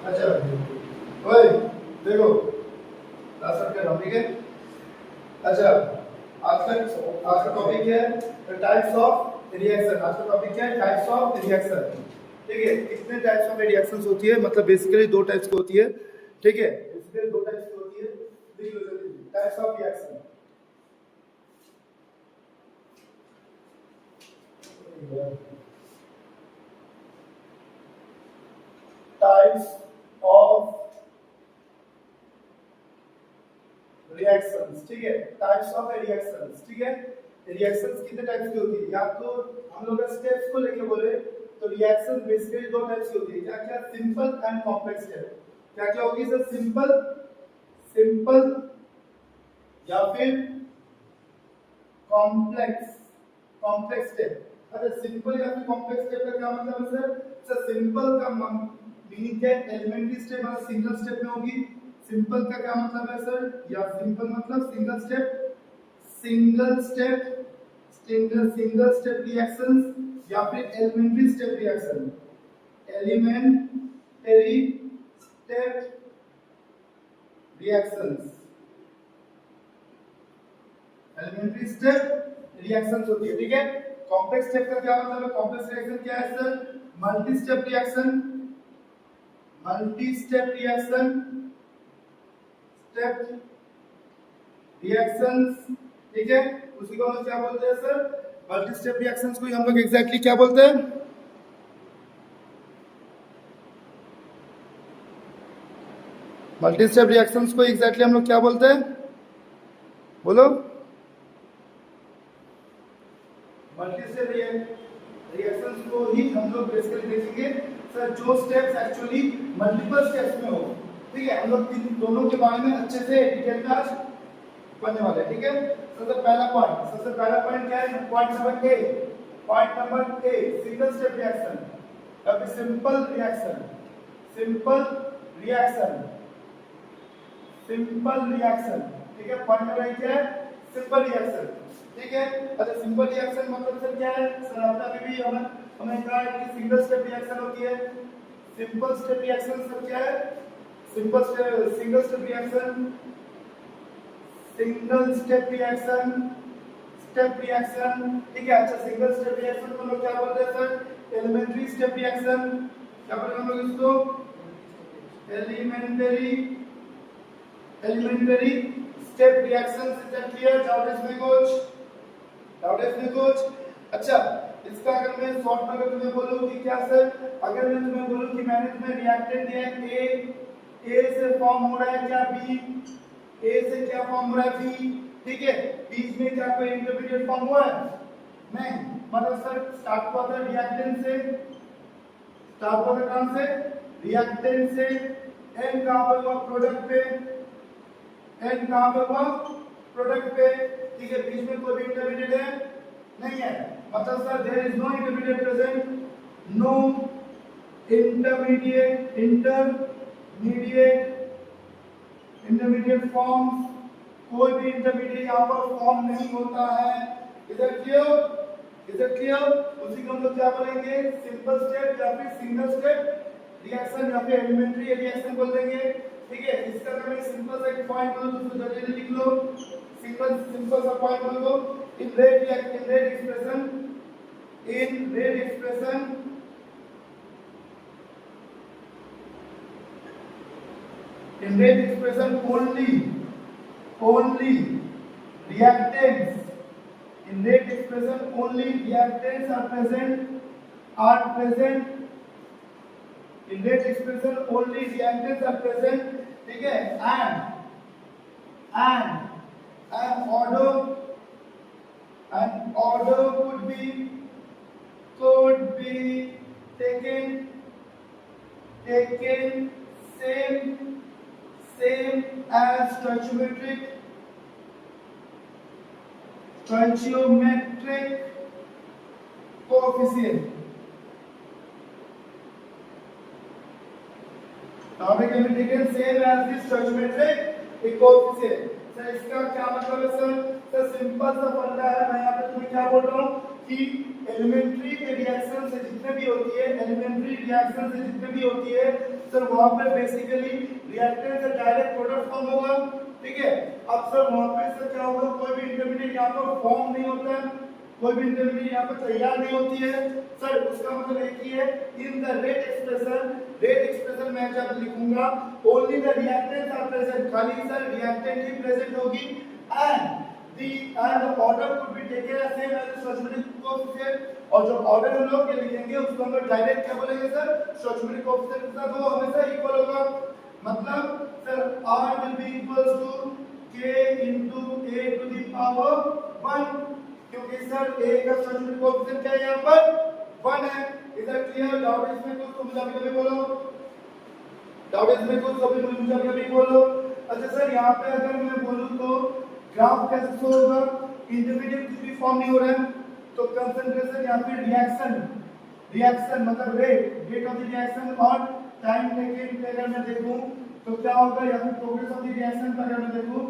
अच्छा ओए देखो लास्ट कर रहा हूं ठीक है। अच्छा आज का टॉपिक क्या है? The types of reaction. आज का टॉपिक क्या है? Types of reaction. ठीक है, कितने टाइप्स ऑफ रिएक्शंस होती है? मतलब बेसिकली दो टाइप्स की होती है। ठीक है, बेसिकली दो टाइप्स की होती है। लिख लो जल्दी, types of reaction. Types of reactions. ठीक है, टाइप्स ऑफ रिएक्शंस। ठीक है, रिएक्शंस कितने टाइप्स की होती है? या तो हम लोग स्टेप्स को लेके बोले तो रिएक्शन बेसिकली दो टाइप्स की होती है। क्या क्या? Simple and complex step. क्या क्या होगी सर? सिंपल, सिंपल या फिर कॉम्प्लेक्स, कॉम्प्लेक्स स्टेप। अच्छा, सिंपल या फिर कॉम्प्लेक्स स्टेप का क्या मतलब है सर? सर सिंपल का मीनिंग क्या है? एलिमेंट्री स्टेप मतलब सिंगल स्टेप में होगी। सिंपल का क्या मतलब है सर? या सिंपल मतलब single step, single step, single step reactions या फिर elementary step reaction. Elementary step reactions, elementary step reactions होती है। ठीक है, कॉम्प्लेक्स स्टेप का क्या मतलब है? कॉम्प्लेक्स रिएक्शन क्या है sir? Multi step reaction, multi step reaction, step reactions. ठीक है, उसी को हम लोग क्या बोलते हैं सर? मल्टी स्टेप रिएक्शंस को हम लोग एग्जैक्टली क्या बोलते हैं? मल्टी स्टेप रिएक्शंस को एग्जैक्टली हम लोग क्या बोलते हैं? बोलो। मल्टी स्टेप रिएक्शंस को ही हम लोग बेसिकली देखेंगे सर जो स्टेप्स एक्चुअली मल्टीपल स्टेप्स में हो। ठीक है, हम लोग इन दोनों के बारे में अच्छे से डिटेल में आज पढ़ने वाले हैं। ठीक है, सबसे पहला पॉइंट क्या है? Point number A, point number A, single step reaction या फिर simple reaction, simple reaction, simple reaction. ठीक है, पॉइंट नंबर ए क्या है? Simple reaction. ठीक है, अच्छा सिंपल रिएक्शन मतलब सर क्या है? सर आपने अभी भी हमें कहा है कि सिंगल स्टेप रिएक्शन होती है। सिंपल स्टेप रिएक्शन सर क्या है? Simple step, single step reaction, single step reaction, step reaction. ठीक है, अच्छा सिंगल स्टेप रिएक्शन को लोग क्या बोलते हैं सर? Elementary step reaction. क्या बोलते हैं हम लोग इसको? Elementary, elementary step reaction. Is clear? Doubt इसमें कुछ? डाउट इसमें कुछ? अच्छा, इसका अगर मैं शॉर्ट में अगर तुम्हें बोलूं कि क्या सर? अगर मैं तुम्हें बोलूं कि मैंने तुम्हें रिएक्टेंट दिया है ए से फॉर्म हो रहा है क्या बी, ए से क्या फॉर्म हो रहा है बी। ठीक है, बीच में क्या कोई इंटरमीडिएट फॉर्म हुआ है? नहीं। मतलब सर स्टार्ट हुआ था रिएक्टेंट से, स्टार्ट हुआ था कहां से? रिएक्टेंट से। एंड कहां पर हुआ? प्रोडक्ट पे। एंड कहां पर हुआ? प्रोडक्ट पे। ठीक है, बीच में कोई भी इंटरमीडिएट है? नहीं है। मतलब sir there is no intermediate present, no intermediate, intermediate forms, कोई भी इंटरमीडिएट यहाँ पर फॉर्म नहीं होता है। इधर क्लियर? इधर क्लियर? उसी को हम लोग क्या बोलेंगे? सिंपल स्टेप या फिर सिंगल स्टेप रिएक्शन या फिर एलिमेंट्री रिएक्शन बोल देंगे। ठीक है, इसका अगर मैं सिंपल सा एक पॉइंट बोलूं तो उसको जल्दी लिख लो। सिंपल सिंपल सा पॉइंट बोल दो। In rate expression, in rate expression, in rate expression only reactants, in rate expression only reactants are present, in rate expression only reactants are present. ठीक है, and order could be taken same as stoichiometric coefficient. Topic can be taken same as the stoichiometric coefficient. Sir इसका क्या मतलब है sir? Sir simple सा फंडा है। मैं यहाँ पे तुम्हें क्या बोल रहा हूँ कि एलिमेंट्री रिएक्शन से जितने भी होती है, एलिमेंट्री रिएक्शन से जितने भी होती है सर, वहां पे बेसिकली रिएक्टेंट से डायरेक्ट प्रोडक्ट फॉर्म होगा, ठीक है। अब सर वहां पे सर क्या होगा, कोई भी इंटरमीडिएट यहाँ पर फॉर्म नहीं होता है, कोई भी इंटरमीडिएट यहाँ पर तैयार नहीं होती है सर। उसका मतलब एक ही है, इन द रेट एक्सप्रेशन मैं जब लिखूंगा only the reactants are present, खाली सर रिएक्टेंट ही प्रेजेंट होगी, and the order could be taken as same as the stoichiometric coefficient, और जो ऑर्डर हम लोग ये लिखेंगे उसको हम लोग डायरेक्ट क्या बोलेंगे सर, stoichiometric coefficient के साथ वो हमेशा इक्वल होगा। मतलब sir r will be equals to k into a to the power 1, क्योंकि सर a का stoichiometric coefficient क्या है यहाँ पर 1 है। इधर क्लियर? डाउट इसमें कुछ तो मुझे अभी बोलो, डाउट इसमें कुछ तो मुझे अभी बोलो। अच्छा सर यहाँ पे अगर मैं बोलूँ तो ग्राफ कैसे शो होगा, इंटरमीडिएट कुछ भी फॉर्म नहीं हो रहा है तो कंसंट्रेशन या फिर रिएक्शन मतलब रेट ऑफ द रिएक्शन और टाइम टेकन अगर मैं देखूं तो क्या होगा, या फिर प्रोग्रेस ऑफ द रिएक्शन अगर मैं देखूं,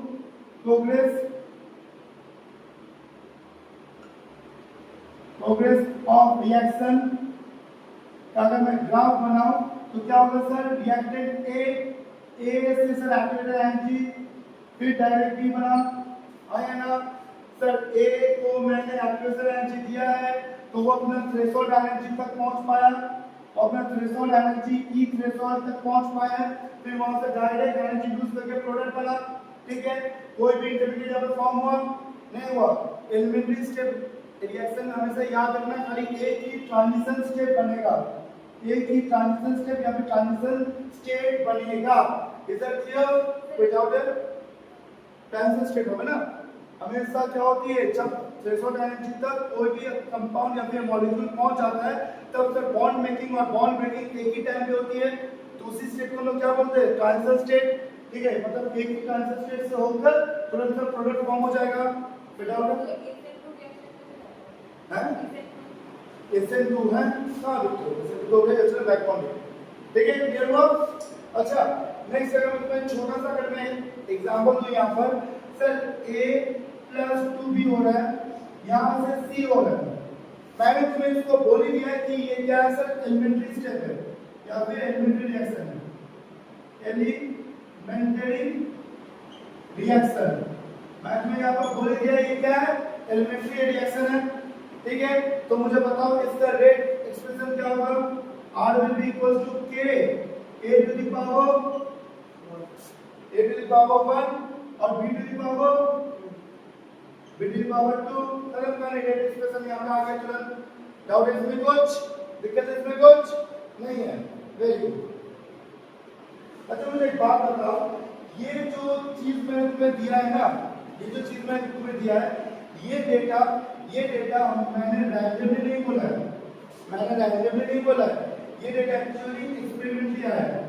प्रोग्रेस ऑफ रिएक्शन का अगर मैं ग्राफ बनाऊं तो क्या होगा सर, रिएक्टेंट ए से सर एक्टिवेटर एनर्जी फिर डायरेक्ट बी बना आया ना सर। ए को मैंने एक्टिवेटर एनर्जी दिया है तो वो अपना थ्रेशोल्ड एनर्जी तक पहुंच पाया, अपना थ्रेशोल्ड एनर्जी ई थ्रेशोल्ड तक पहुंच पाया, फिर वहां से डायरेक्ट एनर्जी यूज करके प्रोडक्ट बना, ठीक है। कोई भी इंटरमीडिएट जब फॉर्म हुआ नहीं हुआ, एलिमेंट्री स्टेप रिएक्शन हमेशा याद रखना, खाली एक ही ट्रांजिशन स्टेप बनेगा, एक ही ट्रांजिशन स्टेप या फिर ट्रांजिशन स्टेट बनेगा। Is that clear? Without transition state होगा ना, हमेशा क्या होती है जब थ्रेशोल्ड एनर्जी तक कोई भी कंपाउंड या फिर मॉलिक्यूल पहुंच जाता है तब सर बॉन्ड मेकिंग और बॉन्ड ब्रेकिंग एक ही टाइम पे होती है, तो उसी स्टेट को हम लोग क्या बोलते हैं, ट्रांजिशन स्टेट, ठीक है। मतलब एक ही ट्रांजिशन स्टेट से होकर तुरंत सर प्रोडक्ट फॉर्म हो जाएगा विदाउट SN2 है, हां बिल्कुल SN2 है, चलो बैक बॉन्ड, ठीक है। क्लियर हुआ? अच्छा नेक्स्ट अगर मैं तुम्हें छोटा सा अगर मैं एग्जांपल दूं यहाँ पर सर A+2B हो रहा है, यहाँ से C हो रहा है, मैंने तुम्हें इसको बोल ही दिया कि ये क्या है सर, एलिमेंट्री स्टेप है या फिर एलिमेंट्री रिएक्शन है, एलिमेंट्री रिएक्शन मैं तुम्हें यहाँ पर बोल दिया ये क्या है, एलिमेंट्री रिएक्शन है, ठीक है। तो मुझे बताओ इसका रेट एक्सप्रेशन क्या होगा, R will be equals to K A to the power 1 और B to the power 2, तुरंत मैंने रेट एक्सप्रेशन यहाँ पे आ गया तुरंत। डाउट इसमें कुछ, दिक्कत इसमें कुछ नहीं है, वेरी गुड। अच्छा मुझे एक बात बताओ, ये जो चीज मैंने तुम्हें दिया है ना, ये जो चीज मैंने तुम्हें दिया है, ये डेटा मैंने रैंडमली नहीं बोला है, ये डेटा एक्चुअली एक्सपेरिमेंटली आया है,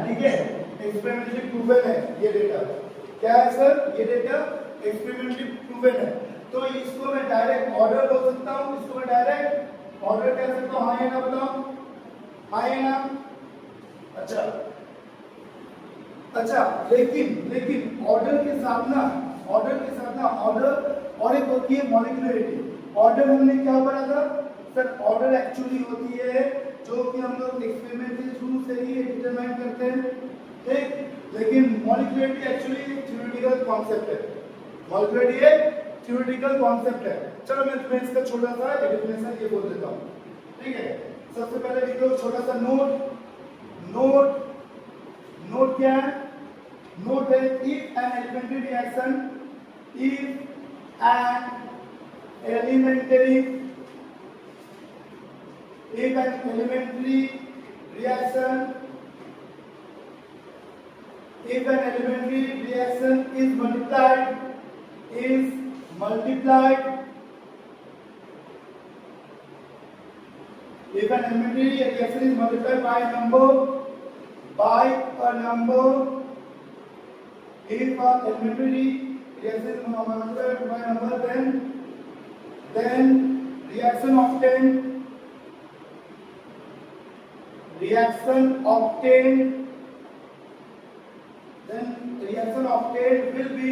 ठीक है, एक्सपेरिमेंटली प्रूवन है ये डेटा। क्या है सर, ये डेटा एक्सपेरिमेंटली प्रूवन है। तो इसको मैं डायरेक्ट ऑर्डर बोल सकता हूँ, इसको मैं डायरेक्ट ऑर्डर कह सकता हूँ, हाँ या ना बताओ, हाँ या ना? अच्छा लेकिन ऑर्डर के साथ ना ऑर्डर और एक होती है मॉलिक्यूलरिटी। ऑर्डर हमने क्या पढ़ा था सर, ऑर्डर एक्चुअली होती है जो कि हम लोग एक्सपेरिमेंट के थ्रू से ही डिटरमाइन करते हैं, ठीक। लेकिन मॉलिक्यूलरिटी एक्चुअली एक थ्योरेटिकल कॉन्सेप्ट है, चलो मैं तुम्हें इसका छोटा सा डेफिनेशन ये बोल देता हूँ, ठीक है। सबसे पहले लिख लो छोटा सा नोट क्या है, नोट है if an elementary reaction is multiplied by a number, if a elementary reaction is multiplied by a number, then reaction obtained will be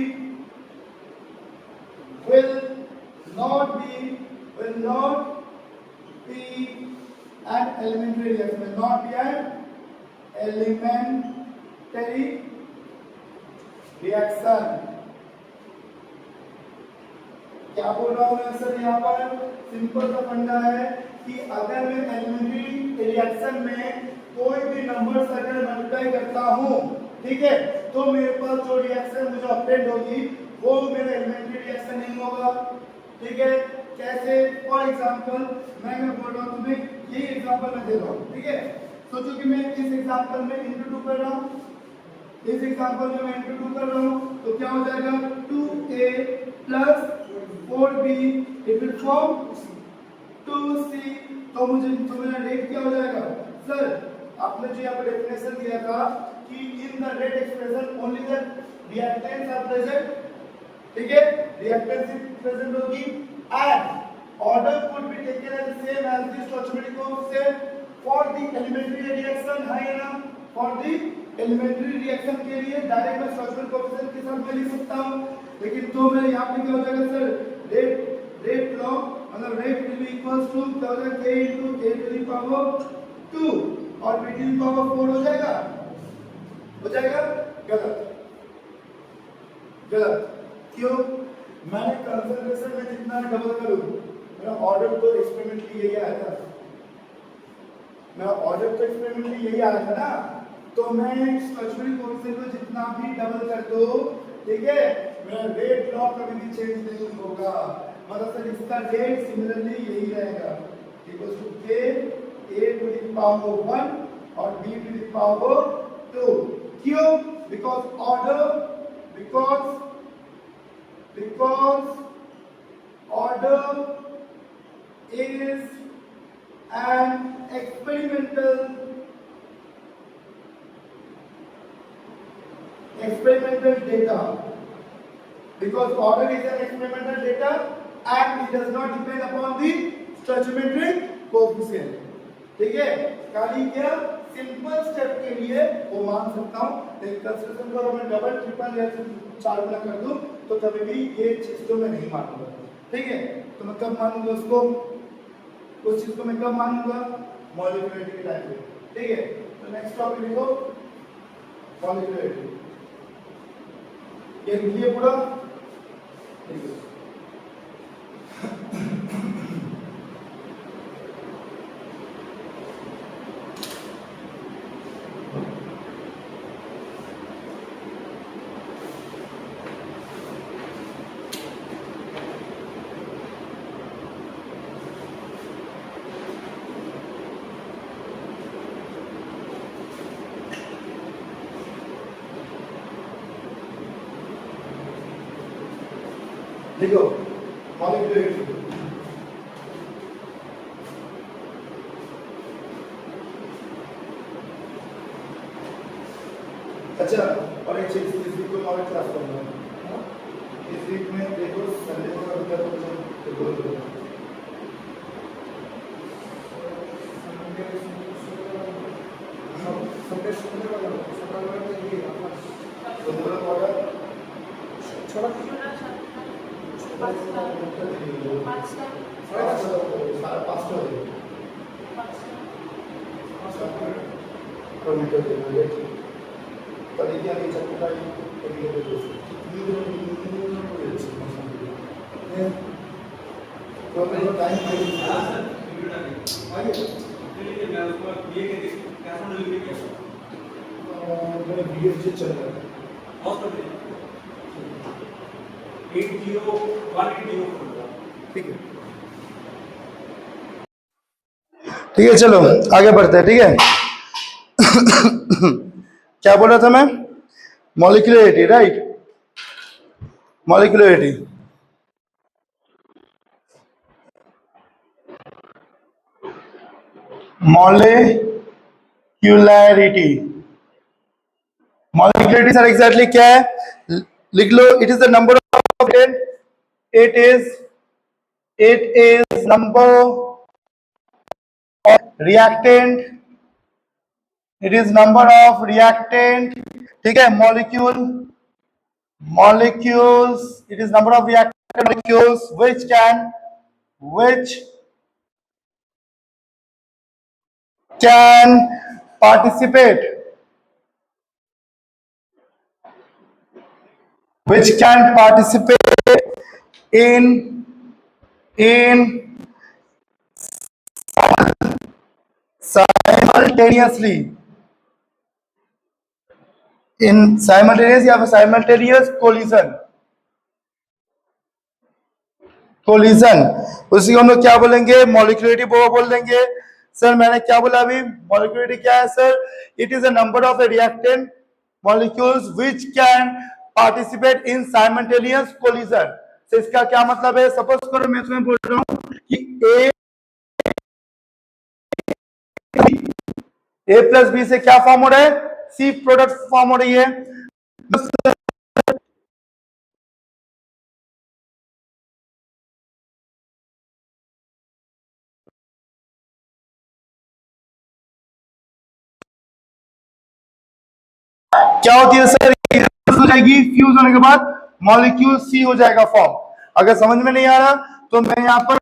will not be an elementary reaction, will not be an elementary reaction. क्या बोल रहा हूं मैं sir? यहाँ पर simple सा फंडा है कि अगर मैं एलिमेंट्री रिएक्शन में कोई भी नंबर से अगर मल्टीप्लाई करता हूं, ठीक है, तो मेरे पास जो रिएक्शन मुझे ऑब्टेन होगी वो मेरा एलिमेंट्री रिएक्शन नहीं होगा, ठीक है। कैसे? फॉर एग्जांपल मैं बोल रहा हूं तुम्हें, ये एग्जांपल मैं दे रहा हूं, ठीक है। सोचो कि मैं इस एग्जांपल में इंटू 2 कर रहा हूं, इस एग्जांपल में मैं इंटू 2 कर रहा हूं, तो क्या हो जाएगा 2a plus 4b it will form 2c। तो मेरा रेट क्या हो जाएगा सर? आपने जो यहाँ पर डेफिनेशन दिया था कि in the rate expression only the reactants are present, ठीक है, रिएक्टेंस प्रेजेंट होगी and order could be taken as same as the stoichiometric coefficient for the elementary reaction, है ना। फॉर द एलिमेंट्री रिएक्शन के लिए डायरेक्ट मैं स्टोइचियोमेट्रिक coefficient के साथ मैं लिख सकता हूं, लेकिन तो मेरे यहाँ पे क्या हो जाएगा सर? रेट लॉग मतलब rate will be equals to क्या हो जाएगा k into a to the power 2 और b to the power 4 हो जाएगा, गलत। क्यों? मैंने कंसंट्रेशन में जितना डबल करूं, मेरा ऑर्डर तो एक्सपेरिमेंटली यही आया था, ना। तो मैं स्टोइचियोमेट्रिक कोएफिशिएंट को जितना भी डबल कर दो, ठीक है, मेरा रेट लॉ कभी भी चेंज नहीं होगा। मतलब सर इसका रेट सिमिलरली यही रहेगा, equals to k a to the power 1 और b to the power 2। क्यों? because order is an experimental data, because order is an experimental data and it does not depend upon the stoichiometric coefficient, ठीक है। खाली क्या simple step के लिए वो मान सकता हूं, लेकिन कंस्ट्रक्शन को मैं डबल ट्रिपल या 4 गुना कर दूं तो कभी भी ये चीज को मैं नहीं मानूंगा, ठीक है। तो मैं कब मानूंगा उसको? उस चीज को मैं कब मानूंगा? मॉलिक्यूलरिटी के टाइम पे, ठीक है। तो नेक्स्ट टॉपिक लिखो मॉलिक्यूलरिटी। ये लिखिए पूरा, ठीक है। देखो मॉलिक्यूलरिटी, अच्छा। और एक चीज इस वीक को नॉलेज क्लास करना है, इस वीक में देखो संडे को अगर तो बोल दो संडे छोड़ा चल रहा है ठीक है, ठीक है। चलो आगे बढ़ते हैं, ठीक है। क्या बोल रहा था मैं? Molecularity, right. Molecularity molecularity sir exactly क्या है? लिख लो, it is the number of it is number of reactant, it is number of reactant, ठीक है। molecules, it is number of reactant molecules which can participate in in simultaneously in simultaneous या फिर simultaneous collision उसी को हम लोग क्या बोलेंगे, मॉलिक्यूलरिटी बोल देंगे। सर मैंने क्या बोला अभी, मॉलिक्यूलरिटी क्या है sir, it is a number of reactant molecules which can participate in simultaneous collision. तो इसका क्या मतलब है, सपोज करो मैं तुम्हें बोल रहा हूं कि ए प्लस बी से क्या फॉर्म हो रहा है, सी प्रोडक्ट फॉर्म हो रही है। क्या होती है सर, हो जाएगी फ्यूज होने के बाद मॉलिक्यूल सी हो जाएगा फॉर्म। अगर समझ में नहीं आ रहा तो मैं यहाँ पर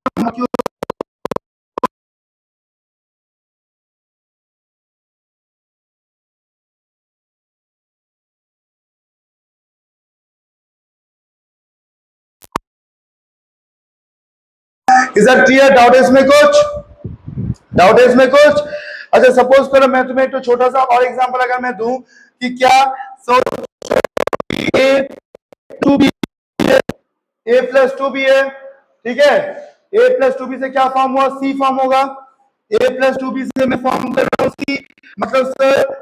इज दैट क्लियर, डाउट है इसमें कुछ? अच्छा सपोज करो मैं तुम्हें एक तो छोटा सा और एग्जांपल अगर मैं दूं कि क्या so A two B A plus two B है, ठीक है, ए प्लस टू बी से क्या फॉर्म हुआ, सी फॉर्म होगा। ए प्लस टू बी से मैं फॉर्म कर रहा हूं सी, मतलब सर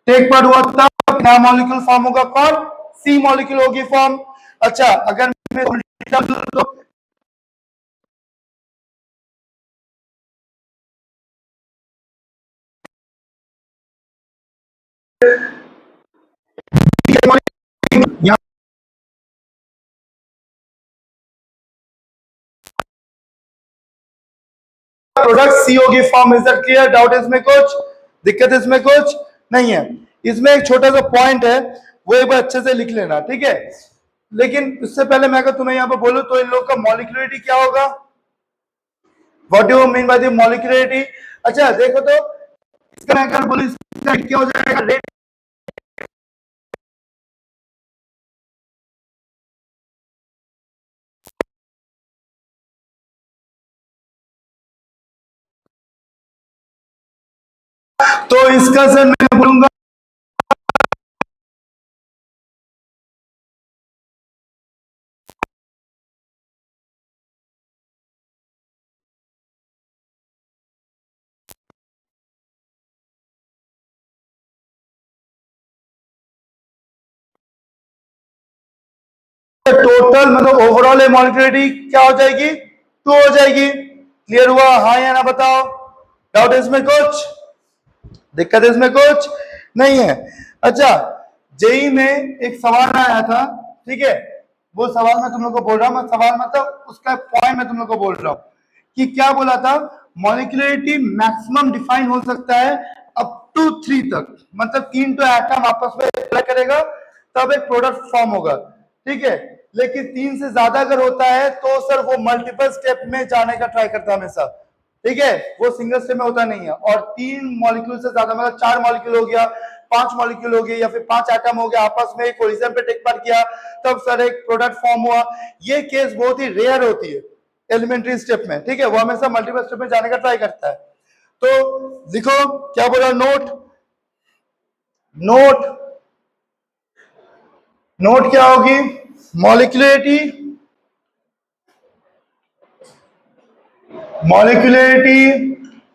टेक पार्ट हुआ तब नया मॉलिक्यूल फॉर्म होगा, कौन, सी मॉलिक्यूल होगी फॉर्म। अच्छा अगर मैं उल्टा तो प्रोडक्ट सी होगी form. Is that clear, doubt इसमें कुछ, दिक्कत इसमें कुछ नहीं है। इसमें एक छोटा सा पॉइंट है वो एक बार अच्छे से लिख लेना, ठीक है। लेकिन उससे पहले मैं अगर तुम्हें यहाँ पर बोलूं तो इन लोग का मॉलिक्यूलरिटी क्या होगा, what do you mean by the molecularity. अच्छा देखो तो इसका अगर बोलूं क्या हो जाएगा, रेट तो इसका सर मैं बोलूंगा टोटल मतलब ओवरऑल मॉलिक्यूलरिटी क्या हो जाएगी, टू हो जाएगी। क्लियर हुआ, हाँ या ना बताओ, डाउट इसमें कुछ, दिक्कत इसमें कुछ नहीं है। अच्छा जेई में एक सवाल आया था, ठीक है, वो सवाल मैं तुम लोग को बोल रहा हूं, मैं सवाल मतलब उसका पॉइंट मैं तुम लोग को बोल रहा हूं कि क्या बोला था, मॉलिक्यूलरिटी मैक्सिमम डिफाइन हो सकता है अप टू 3 तक, मतलब 3 तो एटम आपस में अप्लाई करेगा तब एक प्रोडक्ट फॉर्म होगा, ठीक है। लेकिन 3 से ज्यादा अगर होता है तो सर वो मल्टीपल स्टेप में जाने का ट्राई करता है हमेशा, ठीक है, वो सिंगल स्टेप में होता नहीं है। और 3 मॉलिक्यूल से ज्यादा मतलब 4 मॉलिक्यूल हो गया, 5 मॉलिक्यूल हो गया या फिर 5 एटम हो गया, आपस में कोलिजन पे टेक पार्ट किया तब सर एक प्रोडक्ट फॉर्म हुआ। ये केस बहुत ही रेयर होती है एलिमेंट्री स्टेप में, ठीक है, वो हमेशा मल्टीपल स्टेप में जाने का ट्राई करता है। तो लिखो क्या बोला, नोट नोट नोट क्या होगी, मॉलिक्यूलरिटी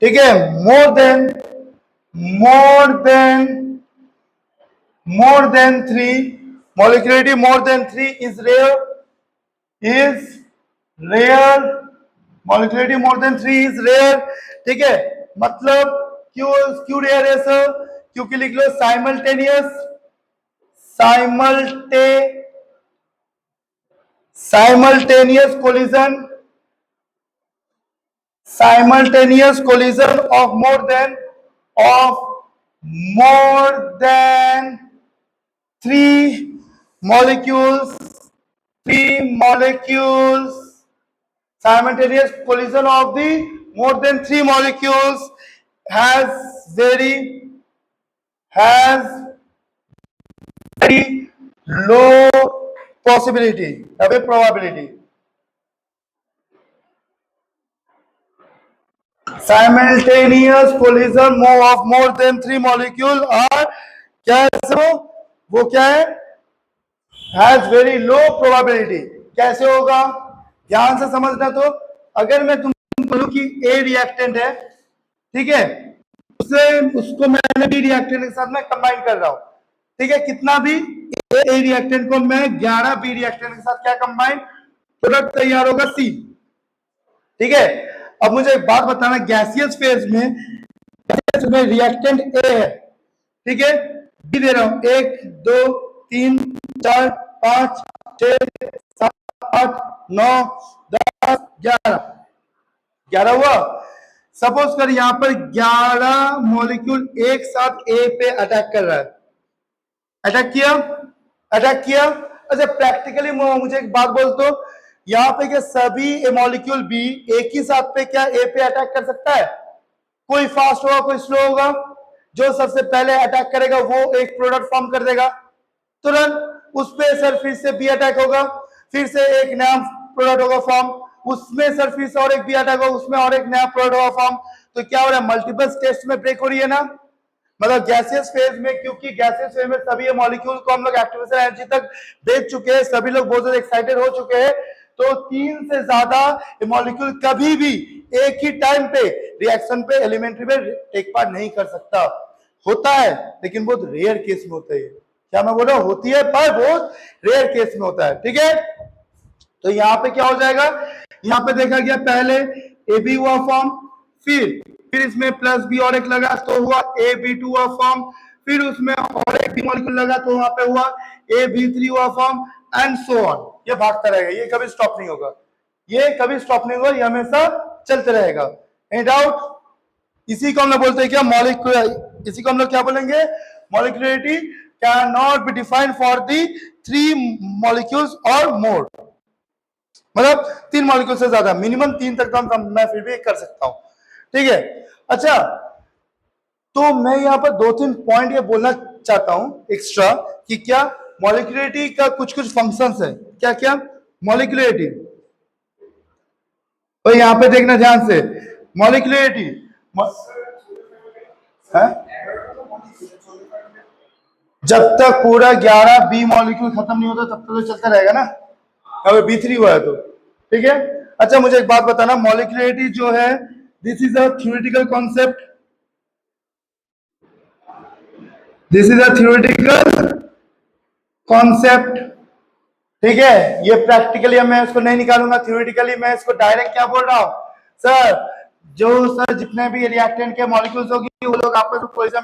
ठीक है, more than three, molecularity more than 3 is rare, molecularity more than 3 is rare, ठीक है। मतलब क्यों क्यों रेयर है सर, क्योंकि लिख लो साइमल्टे simultaneous collision simultaneous collision of more than three molecules, simultaneous collision of the more than three molecules has very low possibility, a probability. Simultaneous collision of more than three molecule are क्या है वो क्या है has very low probability. कैसे होगा ध्यान से समझना। तो अगर मैं तुमको बोलूं कि ए रिएक्टेंट है, ठीक है, उसको मैंने बी रिएक्टेंट के साथ मैं कंबाइन कर रहा हूं, ठीक है, कितना भी ए रिएक्टेंट को मैं 11 बी रिएक्टेंट के साथ क्या कंबाइन प्रोडक्ट तैयार होगा सी, ठीक है। अब मुझे एक बात बताना, गैसियस फेज में रिएक्टेंट ए है, ठीक है, बी दे रहा हूं 1 2 3 4 5 6 7 8 9 10 11 हुआ। सपोज कर यहां पर 11 मॉलिक्यूल एक साथ ए पे अटैक कर रहा है, अटैक किया। अच्छा प्रैक्टिकली मुझे एक बात बोल दो, यहाँ पे क्या सभी मॉलिक्यूल बी एक ही साथ पे क्या ए पे अटैक कर सकता है? कोई फास्ट होगा कोई स्लो होगा, जो सबसे पहले अटैक करेगा वो एक प्रोडक्ट फॉर्म कर देगा, तुरंत उस पे सर फिर से बी अटैक होगा, फिर से एक नया प्रोडक्ट होगा फॉर्म, उसमें सर फिर से और एक बी अटैक होगा, उसमें और एक नया प्रोडक्ट होगा फॉर्म। तो क्या हो रहा है, मल्टीपल स्टेट्स में ब्रेक हो रही है ना, मतलब गैसियस फेज में, क्योंकि गैसियस फेज में सभी मॉलिक्यूल को हम लोग एक्टिवेशन एनर्जी तक भेज चुके हैं, सभी लोग बहुत ज्यादा एक्साइटेड हो चुके हैं, तो 3 से ज्यादा मॉलिक्यूल कभी भी एक ही टाइम पे रिएक्शन पे एलिमेंट्री में टेक पार्ट नहीं कर सकता। होता है लेकिन बहुत रेयर केस में होता है। क्या मैं बोल रहा हूं, होती है पर बहुत रेयर केस में होता है, ठीक है। तो यहाँ पे क्या हो जाएगा, यहाँ पे देखा गया पहले ए बी हुआ फॉर्म, फिर इसमें प्लस बी और एक लगा तो हुआ ए बी टू हुआ फॉर्म, फिर उसमें और एक बी मॉलिक्यूल लगा तो वहां पे हुआ ए बी थ्री हुआ फॉर्म एंड सो ऑन। ये भागता रहेगा, ये कभी स्टॉप नहीं होगा, ये कभी स्टॉप नहीं होगा, ये हमेशा चलते रहेगा। Any doubt? इसी को हम लोग बोलते हैं क्या, मॉलिक्यूलर, इसी को हम लोग क्या बोलेंगे, molecularity can not be defined for the 3 molecules और मोर, मतलब 3 मॉलिक्यूल से ज्यादा, मिनिमम 3 तक तो मैं फिर भी कर सकता हूं, ठीक है। अच्छा तो मैं यहां पर 2-3 पॉइंट ये बोलना चाहता हूं एक्स्ट्रा कि क्या मॉलिक्यूलरिटी का कुछ फंक्शंस है, क्या क्या मॉलिक्यूलरिटी, तो यहां पे देखना ध्यान से, मॉलिक्यूलरिटी जब तक पूरा 11 बी मॉलिक्यूल खत्म नहीं होता तब तक तो चलता रहेगा ना, अगर B3 हुआ है तो, ठीक है। अच्छा मुझे एक बात बताना, मॉलिक्यूलरिटी जो है this is a theoretical concept, this is a theoretical concept, ठीक है। ये प्रैक्टिकली मैं इसको नहीं निकालूंगा, थ्योरेटिकली मैं इसको डायरेक्ट क्या बोल रहा हूं, सर जो सर जितने भी रिएक्टेंट के मॉलिक्यूल्स होगी वो लोग आपस में कोलिजन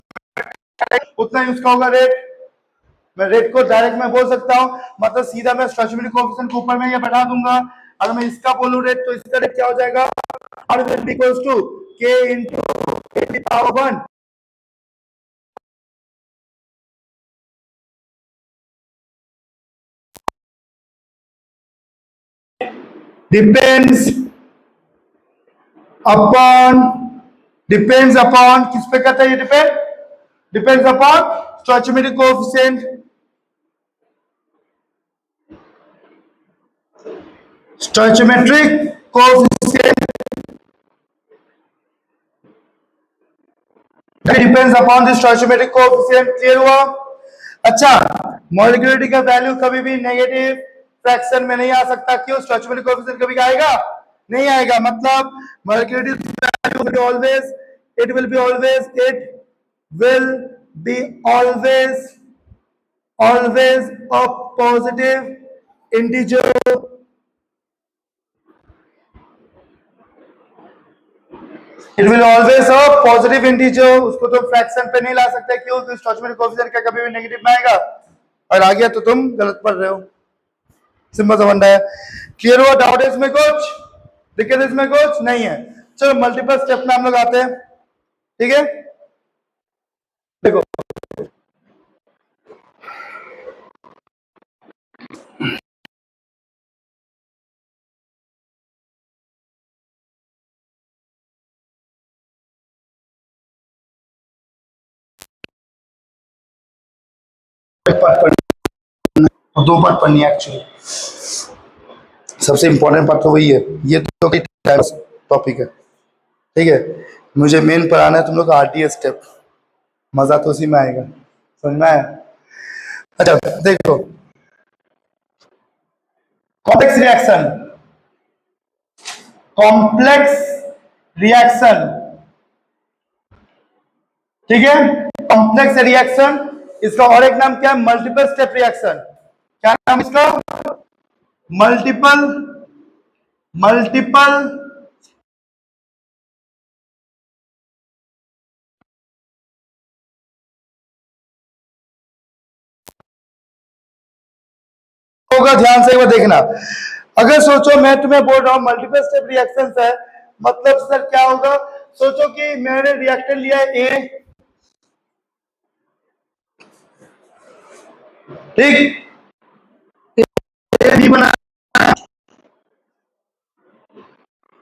उतना ही उसका होगा रेट, मैं रेट को डायरेक्ट मैं बोल सकता हूं, मतलब सीधा मैं स्टोइचियोमेट्रिक कोएफिशिएंट को ऊपर में ये बढ़ा दूंगा। अगर मैं इसका बोलूं रेट तो इसका रेट क्या हो जाएगा, r will be equals to k into a to the power 1, depends upon किस पे कहता है ये depends upon stoichiometric coefficient, stoichiometric coefficient depends upon the stoichiometric coefficient, clear हुआ। अच्छा मॉलिक्यूलरिटी का वैल्यू कभी भी नेगेटिव फ्रैक्शन में नहीं आ सकता, क्यों, स्टोइचोमेट्रिक कोएफिशिएंट कभी आएगा नहीं आएगा, मतलब molecularity value will always it will be always a positive integer, it will always a positive integer, उसको तुम फ्रैक्शन पे नहीं ला सकते, क्यों, तो स्टोइचोमेट्रिक कोएफिशिएंट का कभी भी नेगेटिव में आएगा, और आ गया तो तुम गलत पढ़ रहे हो, सिंपल सा फंडा है। क्लियर हुआ? डाउट है इसमें कुछ, दिक्कत इसमें कुछ नहीं है। चलो मल्टीपल स्टेप में हम लोग आते हैं, ठीक है। देखो एक पार्ट पढ़ना और दो पार्ट पढ़नी है एक्चुअली, सबसे इंपॉर्टेंट पार्ट तो वही है, ये तो टॉपिक है, ठीक है। मुझे मेन पढ़ाना है तुम लोग आरटीएस स्टेप, मजा तो उसी में आएगा, समझ में आया। अच्छा देखो, कॉम्प्लेक्स रिएक्शन, कॉम्प्लेक्स रिएक्शन, ठीक है। कॉम्प्लेक्स रिएक्शन, इसका और एक नाम क्या है, मल्टीपल स्टेप रिएक्शन। क्या नाम इसका, मल्टीपल मल्टीपल होगा, ध्यान से एक बार देखना। अगर सोचो मैं तुम्हें बोल रहा हूं मल्टीपल स्टेप रिएक्शन है, मतलब सर क्या होगा, सोचो कि मैंने रिएक्टर लिया है ए, ठीक, ए बी बनाया,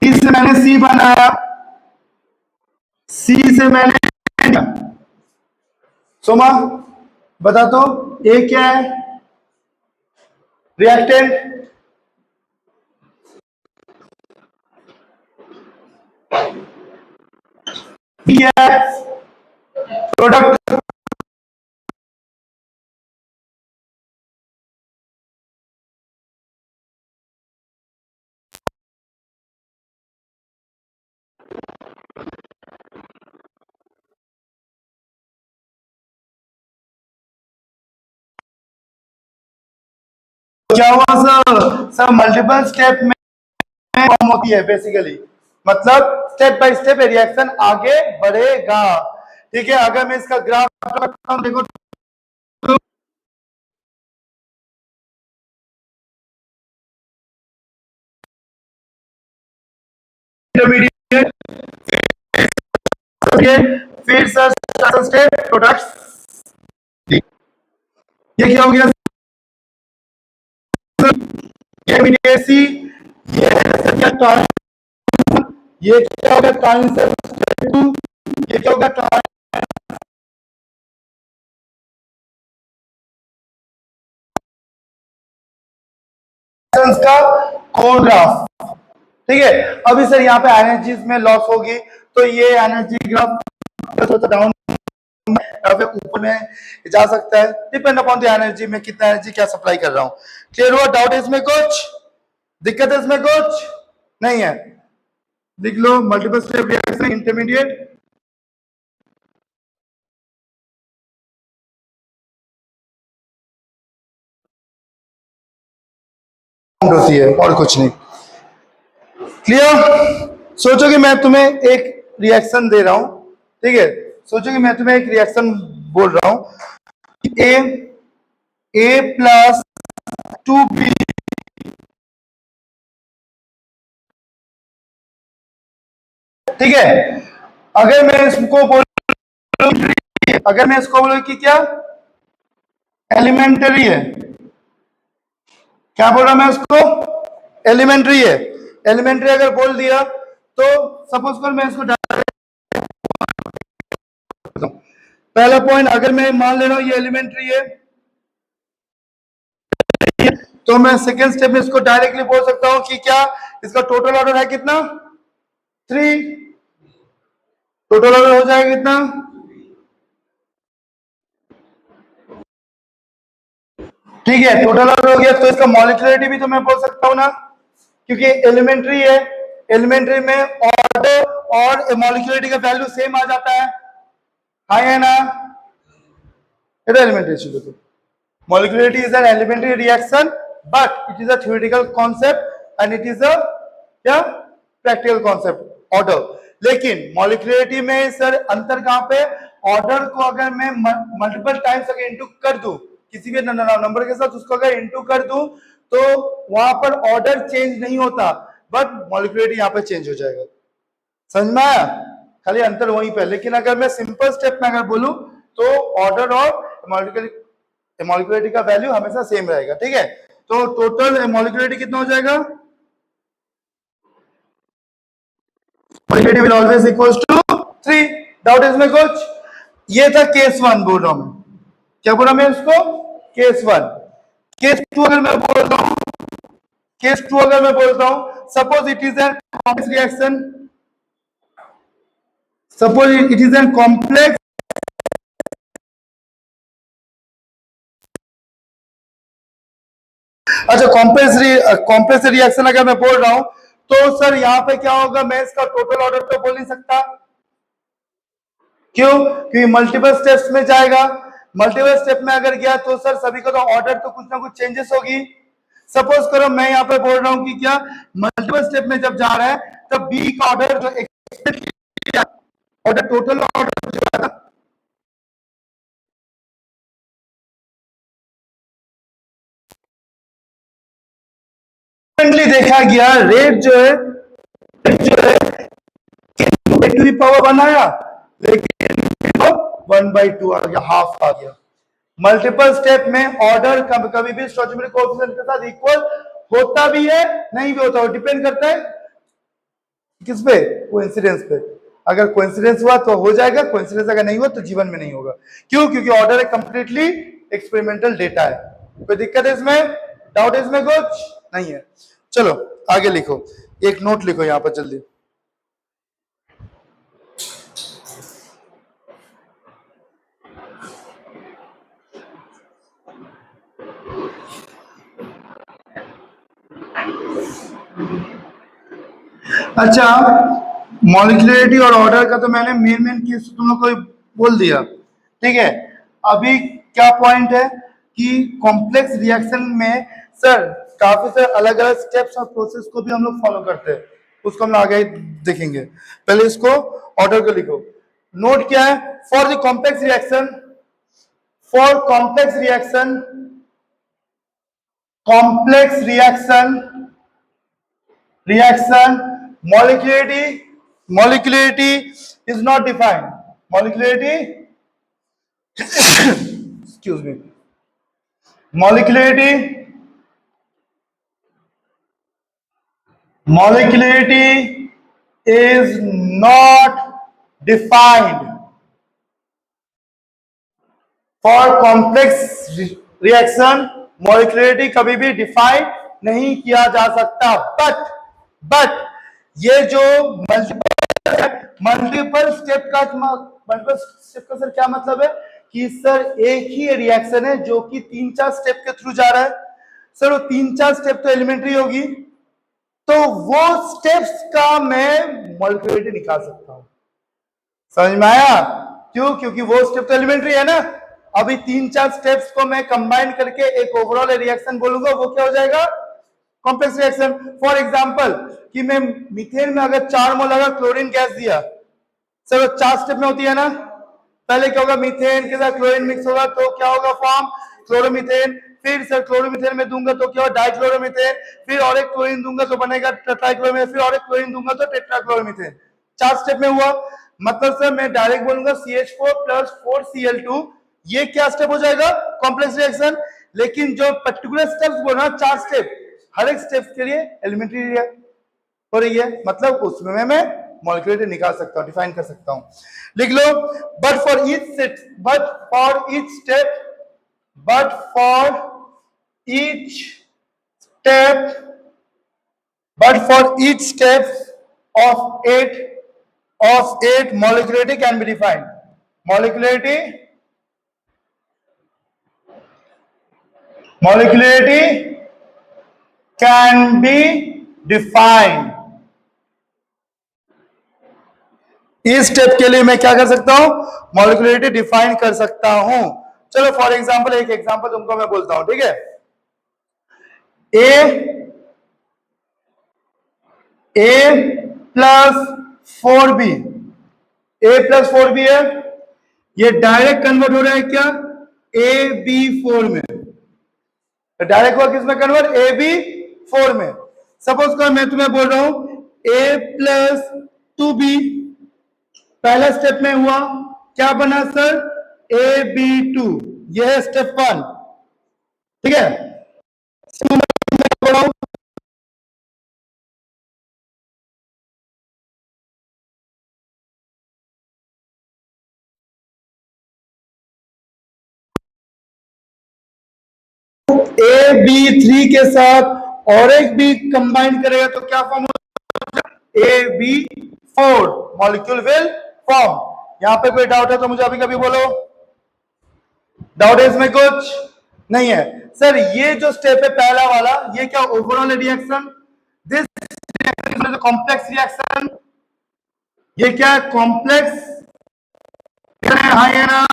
बी से मैंने सी बनाया, सी से मैंने, सोमा बता तो ए क्या है, रिएक्टेंट, बी क्या है, प्रोडक्ट, क्या हुआ सर, सर मल्टीपल स्टेप में फॉर्म होती है बेसिकली, मतलब स्टेप बाय स्टेप रिएक्शन आगे बढ़ेगा, ठीक है। अगर मैं इसका ग्राफ देखो, इंटरमीडिएट, फिर सर स्टेप प्रोडक्ट्स, ये क्या हो गया, इंटरमीडिएट सी, ये ये क्या होगा ट्रांजिशन स्टेप 2, ये क्या होगा का कोर ग्राफ, ठीक है। अभी सर यहाँ पे एनर्जी में लॉस होगी, तो ये एनर्जी ग्राफ डाउन ऊपर में जा सकता है, डिपेंड अपॉन द एनर्जी में कितना एनर्जी क्या सप्लाई कर रहा हूँ। क्लियर हुआ, डाउट है इसमें, कुछ दिक्कत है इसमें, कुछ नहीं है, लिख लो मल्टीपल स्टेप रिएक्शन इंटरमीडिएट, होती है और कुछ नहीं। क्लियर, सोचो कि मैं तुम्हें एक रिएक्शन दे रहा हूं, ठीक है, सोचो कि मैं तुम्हें एक रिएक्शन बोल रहा हूं, ए प्लस 2b, ठीक है। अगर मैं इसको बोलूं, अगर मैं इसको बोलूं कि क्या एलिमेंटरी है, क्या बोल रहा मैं उसको, एलिमेंट्री है, एलिमेंट्री अगर बोल दिया तो सपोज कर मैं इसको पहला पॉइंट, अगर मैं मान ले रहा हूं ये एलिमेंट्री है, तो मैं सेकेंड स्टेप में इसको डायरेक्टली बोल सकता हूं कि क्या इसका टोटल ऑर्डर है कितना, 3, टोटल ऑर्डर हो जाएगा कितना, ठीक है, टोटल ऑर्डर हो गया। तो इसका मॉलिक्यूलरिटी भी तो मैं बोल सकता हूं ना, क्योंकि एलिमेंट्री है, एलिमेंट्री में ऑर्डर और मॉलिक्यूलरिटी का वैल्यू सेम आ जाता है ना, ये एलिमेंट्री चीज तो molecularity is an elementary reaction but it is a theoretical concept and it is a क्या practical concept order। लेकिन molecularity में सर अंतर कहां पे, ऑर्डर को अगर मैं मल्टीपल टाइम्स अगर इनटू कर दूं किसी भी नंबर के साथ, उसको अगर इनटू कर दूं तो वहां पर ऑर्डर चेंज नहीं होता, बट मॉलिक्यूलरिटी यहां पे चेंज हो जाएगा, समझ में आया? खाली अंतर वहीं पे। लेकिन अगर मैं सिंपल स्टेप में अगर बोलूं तो ऑर्डर और मॉलिक्यूलरिटी का वैल्यू हमेशा सेम रहेगा, ठीक है। तो टोटल मॉलिक्यूलरिटी कितना हो जाएगा? Molecularity will always equals to 3। Doubt इसमें कुछ? ये था केस 1 बोल रहा हूं मैं। क्या बोला मैं इसको? केस 1। केस 2 अगर मैं बोल रहा हूं, केस 2 अगर मैं बोलता हूं, suppose it is an complex reaction, suppose it is an complex, अच्छा कॉम्प्लेक्स रिएक्शन अगर मैं बोल रहा हूं तो सर यहां पे क्या होगा, मैं इसका टोटल ऑर्डर तो बोल नहीं सकता। क्यों? क्योंकि मल्टीपल स्टेप्स में जाएगा। मल्टीपल स्टेप में अगर गया तो सर सभी का तो ऑर्डर तो कुछ ना कुछ चेंजेस होगी। सपोज करो मैं यहां पे बोल रहा हूं कि क्या मल्टीपल स्टेप में जब जा रहा है तब बी का ऑर्डर जो एक्सपेक्ट किया, ऑर्डर टोटल ऑर्डर जो है देखा गया रेट जो है टू दी पावर 1 आया, लेकिन 1/2 आ गया, हाफ आ गया। मल्टीपल स्टेप में ऑर्डर कभी भी स्टोइचोमेट्रिक कोएफिशिएंट के साथ इक्वल होता भी है, नहीं भी होता, डिपेंड करता है किस पे? कोइंसिडेंस पे। अगर कोइंसिडेंस हुआ तो हो जाएगा, कोइंसिडेंस अगर नहीं हुआ तो जीवन में नहीं होगा। क्यों? क्योंकि ऑर्डर एक कंप्लीटली एक्सपेरिमेंटल डेटा है। कोई दिक्कत है इसमें? डाउट इसमें कुछ नहीं है? चलो आगे लिखो, एक नोट लिखो यहां पर जल्दी। अच्छा, मॉलिक्यूलरिटी और ऑर्डर का तो मैंने मेन केस तुम लोग को बोल दिया, ठीक है। अभी क्या पॉइंट है कि कॉम्प्लेक्स रिएक्शन में सर काफी सारे अलग अलग स्टेप्स और प्रोसेस को भी हम लोग फॉलो करते हैं, उसको हम आगे देखेंगे। पहले इसको ऑर्डर को लिखो। नोट क्या है? For the complex reaction, for complex reaction, complex reaction molecularity is not defined. Molecularity excuse me, molecularity is not defined for complex reaction। molecularity कभी भी डिफाइन नहीं किया जा सकता। बट ये जो मल्टीपल स्टेप का सर क्या मतलब है कि सर एक ही रिएक्शन है जो कि 3-4 स्टेप के थ्रू जा रहा है। सर वो 3-4 स्टेप तो एलिमेंट्री होगी, तो वो स्टेप्स का मैं मॉलिक्यूलरिटी निकाल सकता हूं। समझ में आया? क्यों? क्योंकि वो स्टेप तो एलिमेंट्री है ना। अभी 3-4 स्टेप्स को मैं कंबाइन करके एक ओवरऑल रिएक्शन बोलूंगा, वो क्या हो जाएगा? Complex reaction. फॉर एग्जांपल कि मैं मीथेन में अगर 4 मोल अगर क्लोरीन गैस दिया, सर 4 स्टेप में होती है ना। पहले क्या होगा? मीथेन के साथ क्लोरीन मिक्स होगा तो क्या होगा? Form chloromethane. फिर सर क्लोरोमीथेन में दूंगा तो क्या होगा? डाइक्लोरोमीथेन। फिर और एक क्लोरीन दूंगा तो बनेगा टेट्राक्लोरोमीथेन। फिर और एक क्लोरीन दूंगा तो टेट्राक्लोरोमीथेन। 4 स्टेप में हुआ। मतलब सर मैं डायरेक्ट बोलूंगा CH4 + 4Cl2, ये क्या स्टेप हो जाएगा? Complex reaction. लेकिन जो पर्टिकुलर स्टेप्स बोल रहा 4 स्टेप, हर एक स्टेप के लिए एलिमेंट्री हो रही है, मतलब उसमें मैं मॉलिक्यूलरिटी निकाल सकता हूं, डिफाइन कर सकता हूं। लिख लो, but for each step of 8 molecularity can be defined. Molecularity can be defined. इस स्टेप के लिए मैं क्या कर सकता हूं? मॉलिक्यूलरिटी डिफाइन कर सकता हूं। चलो फॉर एग्जांपल एक एग्जांपल तुमको मैं बोलता हूं, ठीक है। A+4B, A+4B है, ये डायरेक्ट कन्वर्ट हो रहा है क्या? AB4 में। डायरेक्ट हुआ किसमें कन्वर्ट? AB4 में। सपोज कर मैं तुम्हें बोल रहा हूं A+ 2B, पहला स्टेप में हुआ, क्या बना सर? AB2, यह है स्टेप 1, ठीक है। AB3 के साथ और एक बी कंबाइन करेगा तो क्या फॉर्म होगा? AB4 molecule will form. यहां पे कोई डाउट है तो मुझे अभी कभी बोलो। डाउट है इसमें कुछ? नहीं है सर। ये जो स्टेप है पहला वाला, ये क्या overall reaction? This reaction is a complex reaction. ये क्या है? कॉम्प्लेक्स है ना?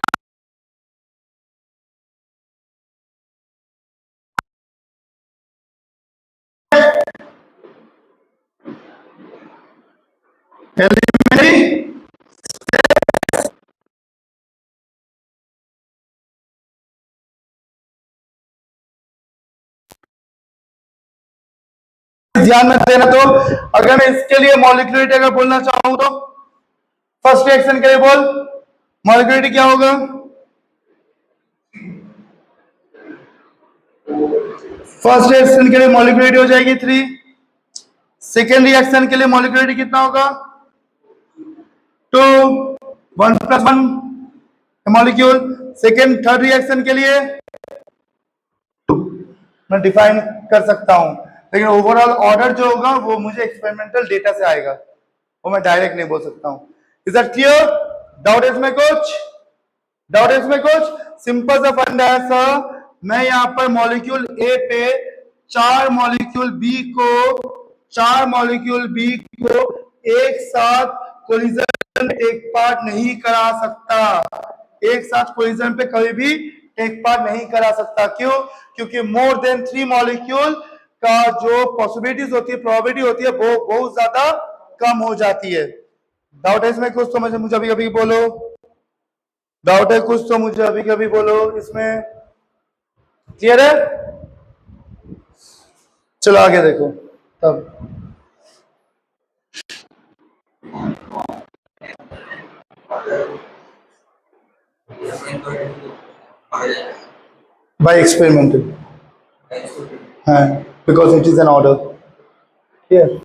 ध्यान में देना। तो अगर मैं इसके लिए मॉलिक्यूलरिटी अगर बोलना चाहूं तो फर्स्ट रिएक्शन के लिए बोल, मॉलिक्यूलरिटी क्या होगा? फर्स्ट रिएक्शन के लिए मॉलिक्यूलरिटी हो जाएगी 3। सेकेंड रिएक्शन के लिए मॉलिक्यूलरिटी कितना होगा? 2, 1 + 1 मॉलिक्यूल। सेकेंड थर्ड रिएक्शन के लिए मैं डिफाइन कर सकता हूं, लेकिन ओवरऑल ऑर्डर जो होगा वो मुझे एक्सपेरिमेंटल डेटा से आएगा, वो मैं डायरेक्ट नहीं बोल सकता हूं। Is that clear? डाउट इसमें कुछ? डाउट इसमें कुछ? सिंपल सा फंडा है सर। मैं यहां पर मॉलिक्यूल ए पे चार मॉलिक्यूल बी को एक साथ कोलिजन टेक पार्ट नहीं करा सकता। एक साथ कोलिजन पे कभी भी टेक पार्ट नहीं करा सकता। क्यों? क्योंकि मोर देन 3 मॉलिक्यूल का जो पॉसिबिलिटीज होती है, प्रोबेबिलिटी होती है, वो बहुत ज्यादा कम हो जाती है। डाउट है इसमें कुछ? तो मुझे अभी अभी बोलो। डाउट है कुछ तो मुझे अभी कभी बोलो इसमें। क्लियर है? चलो आगे देखो तब। बाय एक्सपेरिमेंटल, हाँ, because it is an order. Clear?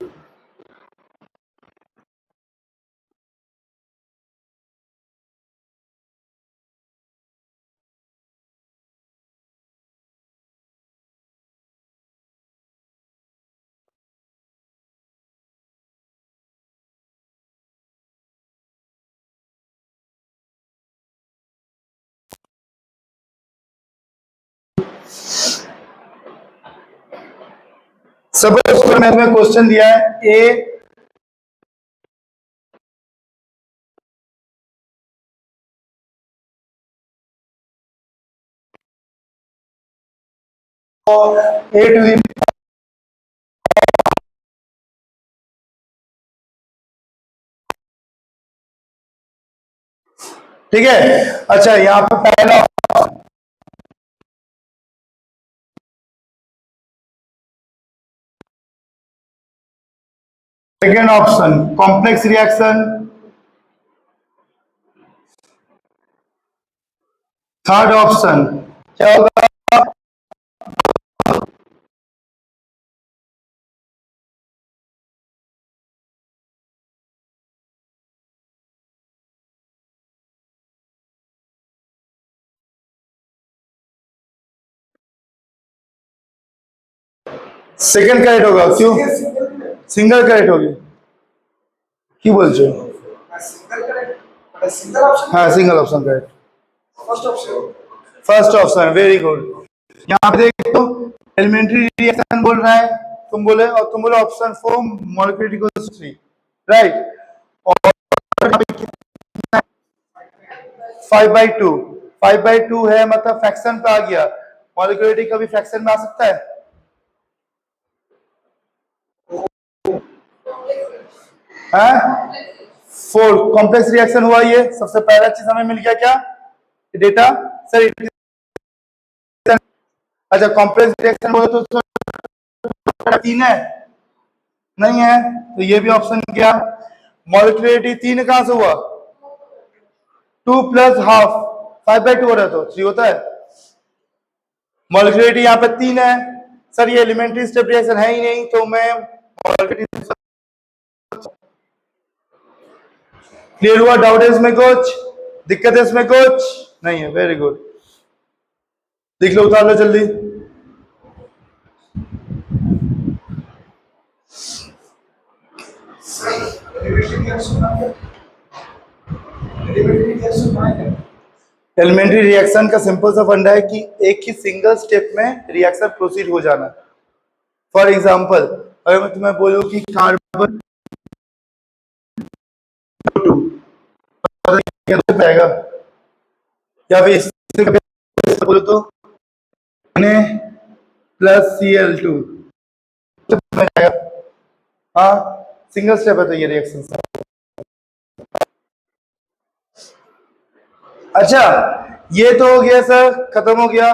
सब मैंने क्वेश्चन दिया है ए टू दी, ठीक है। अच्छा यहाँ पे पहला second option complex reaction, third option क्या होगा? सेकेंड करेक्ट होगा। क्यों? सिंगल करेक्ट होगी। क्यों बोलते हो? हाँ single option correct. First option very good. यहाँ पे देखो एलिमेंट्री रिएक्शन बोल रहा है, तुम बोले, और तुम बोले ऑप्शन 4 मॉलिक्यूलरिटी इक्वल्स 3, राइट। और 5/2, 5/2 है, मतलब फ्रैक्शन पे आ गया। मॉलिक्यूलरिटी कभी फ्रैक्शन में आ सकता है? हाँ? 4 कॉम्प्लेक्स रिएक्शन हुआ। ये सबसे पहला चीज हमें मिल गया क्या? Data sir. अच्छा कॉम्प्लेक्स रिएक्शन बोले तो 3 है, नहीं है, तो ये भी ऑप्शन गया। मॉलिक्यूलरिटी 3 कहां से हुआ, 2 प्लस हाफ 5/2 हो रहा है तो 3 होता है। मॉलिक्यूलरिटी यहाँ पे 3 है सर, ये एलिमेंट्री स्टेप रिएक्शन है ही नहीं, तो मैं क्लियर हुआ? डाउट है इसमें, कुछ दिक्कत है इसमें, कुछ नहीं है? वेरी गुड, लिख लो, उतार लो जल्दी। एलिमेंट्री रिएक्शन का सिंपल सा फंडा है कि एक ही सिंगल स्टेप में रिएक्शन प्रोसीड हो जाना। फॉर एग्जांपल, अगर मैं तुम्हें बोलूं कि कार्बन जाएगा, या फिर बोलो तो प्लस Cl2, हाँ सिंगल स्टेप है तो ये रिएक्शन। अच्छा ये तो हो गया सर, खत्म हो गया।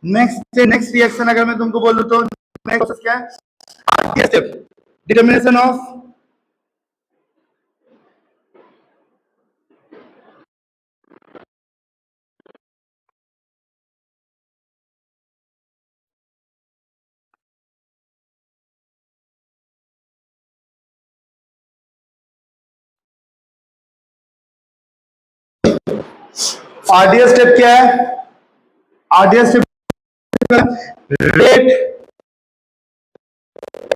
नेक्स्ट रिएक्शन अगर मैं तुमको बोलूं तो नेक्स्ट प्रोसेस क्या है, step determination of RDS step क्या है, RDS step rate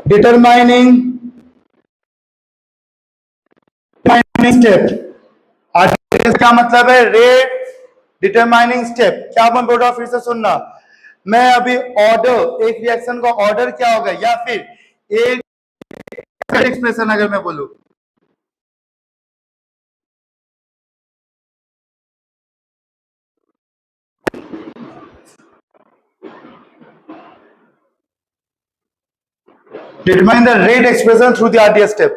determining step. RDS का मतलब है रेट डिटरमाइनिंग स्टेप। क्या मैं बोल रहा हूं फिर से सुनना, मैं अभी ऑर्डर, एक रिएक्शन का ऑर्डर क्या होगा, या फिर एक एक्सप्रेशन अगर मैं बोलूं, determine the rate expression through the RDS step.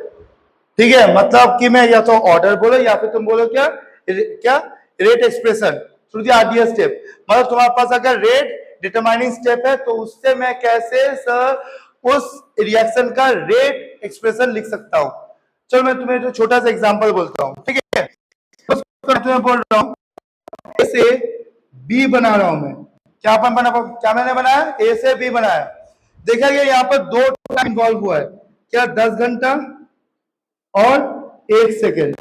ठीक है, मतलब कि मैं या तो ऑर्डर बोलो या फिर तुम बोलो क्या क्या rate expression through the RDS step. मतलब तुम्हारे पास अगर रेट डिटरमाइनिंग स्टेप है तो उससे मैं कैसे सर उस रिएक्शन का रेट एक्सप्रेशन लिख सकता हूं। चलो मैं तुम्हें जो छोटा सा एग्जांपल बोलता हूं, ठीक है। तो तुम्हें बोल रहा हूं ए से बी बना रहा हूं मैं, क्या मैंने बनाया, ए से बी बनाया। देखा गया यहाँ पर 2 टाइम इन्वॉल्व हुआ है, क्या 10 घंटा और 1 सेकेंड।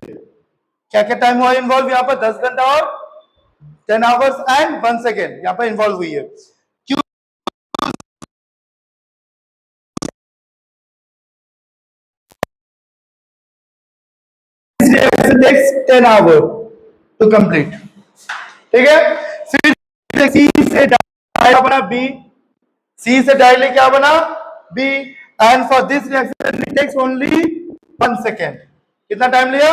क्या क्या टाइम हुआ इन्वॉल्व यहाँ पर, 10 घंटा और 10 आवर्स एंड 1 सेकेंड यहाँ पर इन्वॉल्व हुई है। क्यों? takes 10 hour to complete. ठीक है, फिर सी से डाई बना बी, सी से डाई क्या बना B, and for this reaction it takes only 1 second. कितना टाइम लिया,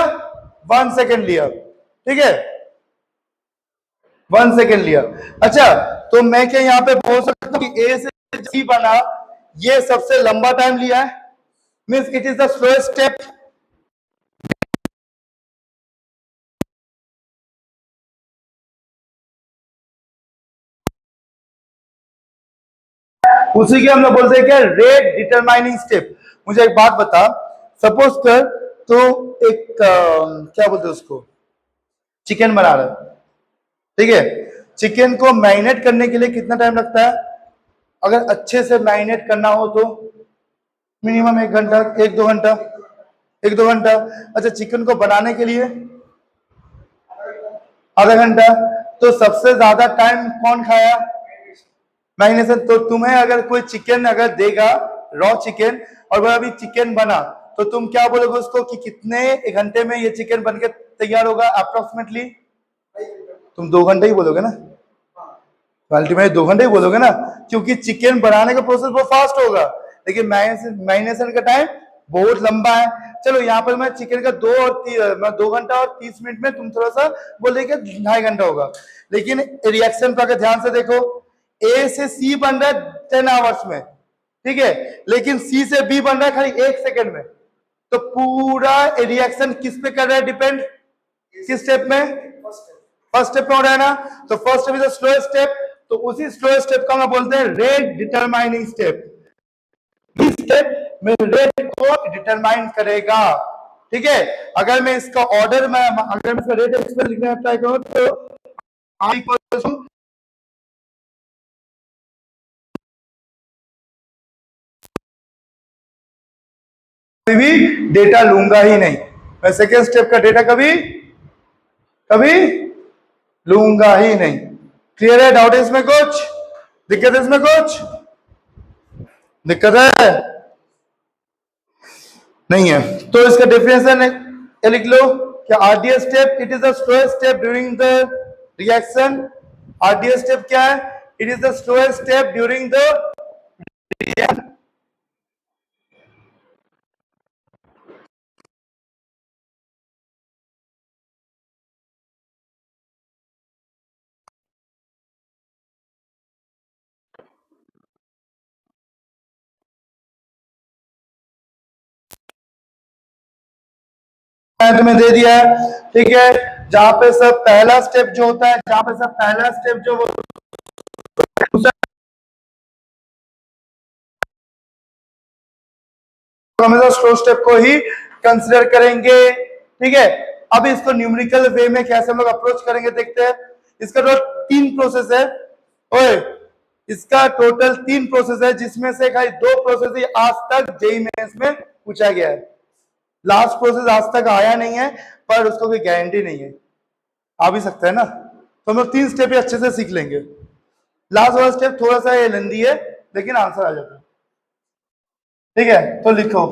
1 सेकेंड लिया। ठीक है, 1 सेकेंड लिया। अच्छा तो मैं क्या यहाँ पे बोल सकता हूँ कि ए से सी बना, ये सबसे लंबा टाइम लिया है, means it is the slowest step. उसी के हम लोग बोलते हैं क्या, रेट डिटरमाइनिंग स्टेप। मुझे एक बात बता, सपोज कर तो एक क्या बोलते हैं उसको, चिकन बना रहा है, ठीक है। चिकन को मैरिनेट करने के लिए कितना टाइम लगता है, अगर अच्छे से मैरिनेट करना हो तो मिनिमम 1 घंटा, 1-2 घंटा, 1-2 घंटा। अच्छा चिकन को बनाने के लिए आधा घंटा। तो सबसे ज्यादा टाइम कौन खाया, मैरिनेशन। तो तुम्हें अगर कोई चिकन अगर देगा रॉ चिकन, और वह अभी चिकन बना, तो तुम क्या बोलोगे उसको कि कितने घंटे में ये चिकन बनके तैयार होगा अप्रोक्सीमेटली, तुम 2 घंटे ही बोलोगे ना, अल्टीमेटली 2 घंटे ही बोलोगे ना, क्योंकि चिकन बनाने का प्रोसेस बहुत फास्ट होगा, लेकिन मैरिनेशन का टाइम बहुत लंबा है। चलो यहाँ पर मैं चिकन का 2 घंटा और 30 मिनट में, तुम थोड़ा सा बोले कि 2.5 घंटा होगा। लेकिन रिएक्शन पर अगर ध्यान से देखो, ए से सी बन रहा है 10 आवर्स में, ठीक है, लेकिन सी से बी बन रहा है खाली 1 सेकेंड में। तो पूरा रिएक्शन किस पे कर रहा है डिपेंड, किस स्टेप में, फर्स्ट स्टेप में हो रहा है ना। तो first step is the slowest step, तो उसी स्लोएस्ट स्टेप का हम बोलते हैं रेट डिटरमाइनिंग स्टेप। इस स्टेप में रेट को डिटरमाइन करेगा, ठीक है, अगर मैं इसका ऑर्डर में अगर मैं इसका रेट एक्सपेंस लिखने का ट्राई करूं तो R इक्वल्स टू भी डेटा लूंगा ही नहीं, मैं सेकेंड स्टेप का डेटा कभी कभी लूंगा ही नहीं। क्लियर है? डाउट है इसमें? कुछ दिक्कत है इसमें? कुछ दिक्कत है? नहीं है तो इसका डेफिनेशन लिख लो कि RDS step it is the slowest step during the reaction. RDS step क्या है? It is the slowest step during the reaction. तुम्हें दे दिया है, ठीक है, जहां पे सब पहला स्टेप जो होता है, जहां पे सब पहला स्टेप जो हमेशा स्लो स्टेप को ही कंसिडर करेंगे। ठीक है, अब इसको न्यूमेरिकल वे में कैसे हम लोग अप्रोच करेंगे देखते हैं। इसका टोटल 3 प्रोसेस है। ओए, इसका टोटल 3 प्रोसेस है जिसमें से खाली 2 प्रोसेस ही आज तक जेईई मेंस में पूछा गया है। लास्ट प्रोसेस आज तक आया नहीं है, पर उसको कोई गारंटी नहीं है, आ भी सकता है ना। तो हम लोग 3 स्टेप ही अच्छे से सीख लेंगे। लास्ट वाला स्टेप थोड़ा सा ये लेंदी है लेकिन आंसर आ जाता है। ठीक है, तो लिखो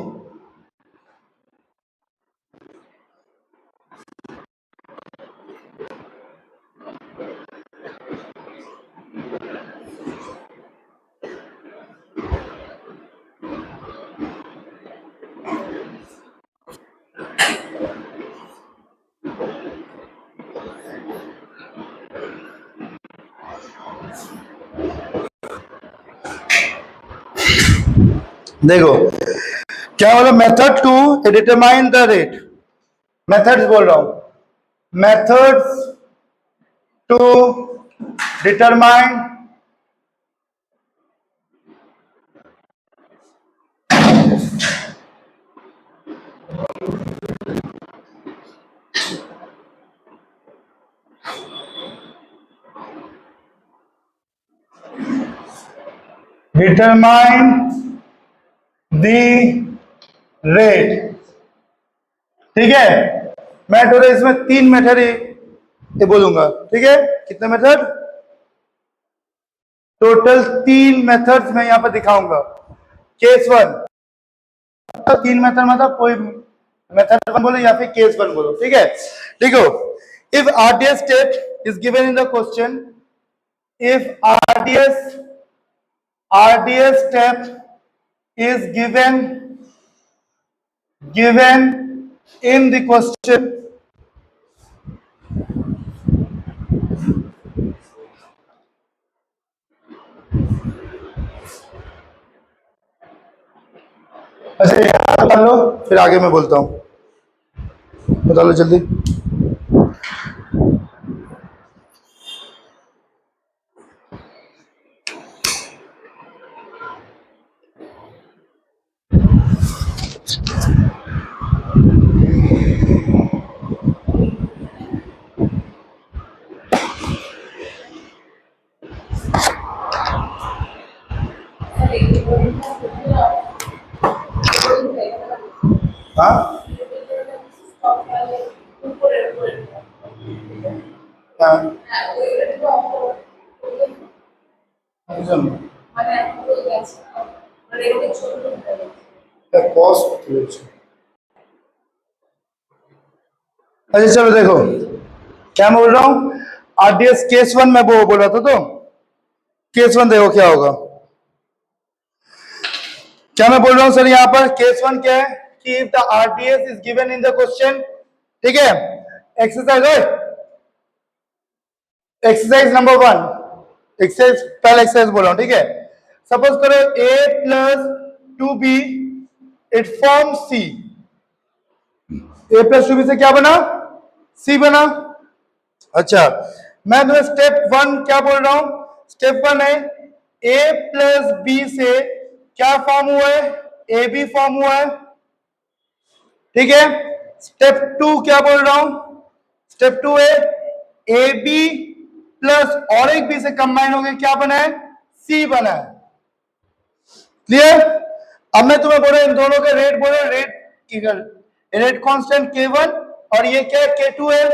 देखो क्या बोला, method to determine the rate. Methods बोल रहा हूं, methods to determine the rate. ठीक है, मैं थोड़ा इसमें 3 मेथड ही बोलूंगा। ठीक है, कितने मेथड? टोटल 3 मेथड्स मैं यहां पर दिखाऊंगा। केस 1, 3 मेथड मतलब कोई मेथड 1 बोलो या फिर केस 1 बोलो। ठीक है, देखो, if RDS step is given in the question, if RDS step is given in the question, अच्छा याद कर लो फिर आगे मैं बोलता हूँ, बता लो जल्दी। हाँ अच्छा चलो देखो क्या मैं बोल रहा हूँ, आरडीएस केस 1 में वो बोल रहा था, तो केस 1 देखो क्या होगा। क्या मैं बोल रहा हूं सर यहाँ पर केस 1 क्या है कि if the RDS is given in the question, ठीक है, एक्सरसाइज एक्सरसाइज नंबर 1, एक्सरसाइज पहला एक्सरसाइज बोल रहा हूं। ठीक है, सपोज करो a plus 2b it form c। a plus 2b से क्या बना? c बना। अच्छा, मैं तुम्हें स्टेप 1 क्या बोल रहा हूं? स्टेप 1 है a प्लस b से क्या फॉर्म हुआ है? ए बी फॉर्म हुआ है। ठीक है, स्टेप 2 क्या बोल रहा हूं? स्टेप 2 है ए बी प्लस और एक बी से कंबाइन हो गए क्या बना है? सी बना है। क्लियर? अब मैं तुम्हें बोल रहा हूं इन दोनों के रेट बोल रहा हूं, रेट कांस्टेंट K1 और ये क्या है? K2 है।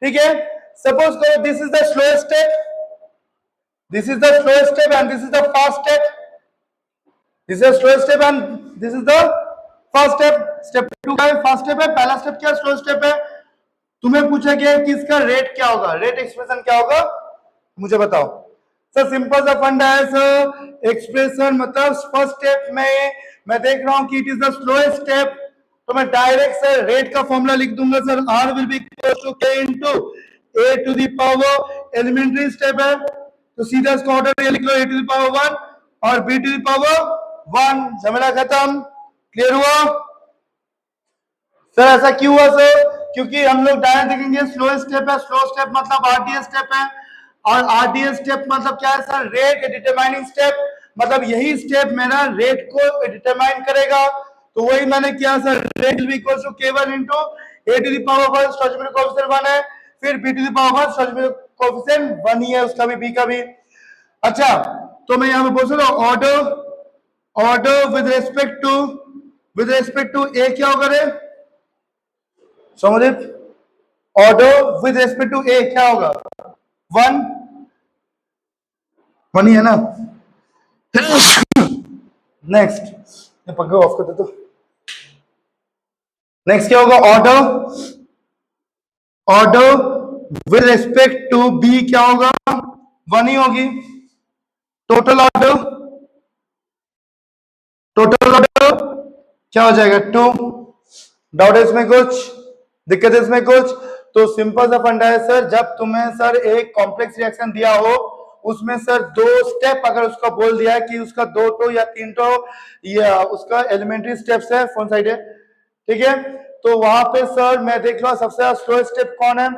ठीक है, सपोज करो this is the slowest step, this is the slowest step and this is the fast step, this is slow step and this is the first step. Step 2 का first step है, पहला step क्या slow step है। तुम्हें पूछा गया कि इसका रेट क्या होगा, रेट एक्सप्रेशन क्या होगा, मुझे बताओ। सर सिंपल सा फंडा है सर, एक्सप्रेशन मतलब फर्स्ट स्टेप में मैं देख रहा हूं कि it is the slowest step, तो मैं डायरेक्ट सर रेट का फॉर्मूला लिख दूंगा sir, R will be equal to K into A to the power, elementary step है तो सीधा इसका ऑर्डर ये लिख लो, ए टू द पावर 1 और बी टू द पावर 1, झमेला खत्म। क्लियर हुआ? सर ऐसा क्यों हुआ सर? क्योंकि हम लोग डायरेक्ट देखेंगे स्लो स्टेप है, स्लो स्टेप मतलब आरडीएस स्टेप है, और आरडीएस स्टेप मतलब क्या है सर? रेट डिटरमाइनिंग स्टेप, मतलब यही स्टेप मेरा रेट को डिटरमाइन करेगा। तो वही मैंने किया sir, rate will be equal to k1 into a to the power 1 stoichiometric coefficient 1 है, फिर b to the power 1 stoichiometric coefficient 1 ही है, उसका भी b का भी। अच्छा, तो मैं यहां पे बोल सकता हूं order with respect to a क्या होगा रे समझित? Order with respect to A क्या होगा? 1 1 ही है ना। नेक्स्ट, ये पंखा ऑफ कर दे तो। नेक्स्ट क्या होगा? Order with respect to B क्या होगा? 1 ही होगी। टोटल ऑर्डर क्या हो जाएगा? 2। डाउट है इसमें कुछ? दिक्कत है इसमें कुछ? तो सिंपल सा फंडा है सर, जब तुम्हें सर एक कॉम्प्लेक्स रिएक्शन दिया हो उसमें सर 2 स्टेप अगर उसका बोल दिया है कि उसका 2 तो या 3 तो या उसका एलिमेंट्री स्टेप्स है, फोन साइड है, ठीक है, तो वहां पे सर मैं देख लो सबसे ज्यादा स्लो स्टेप कौन है?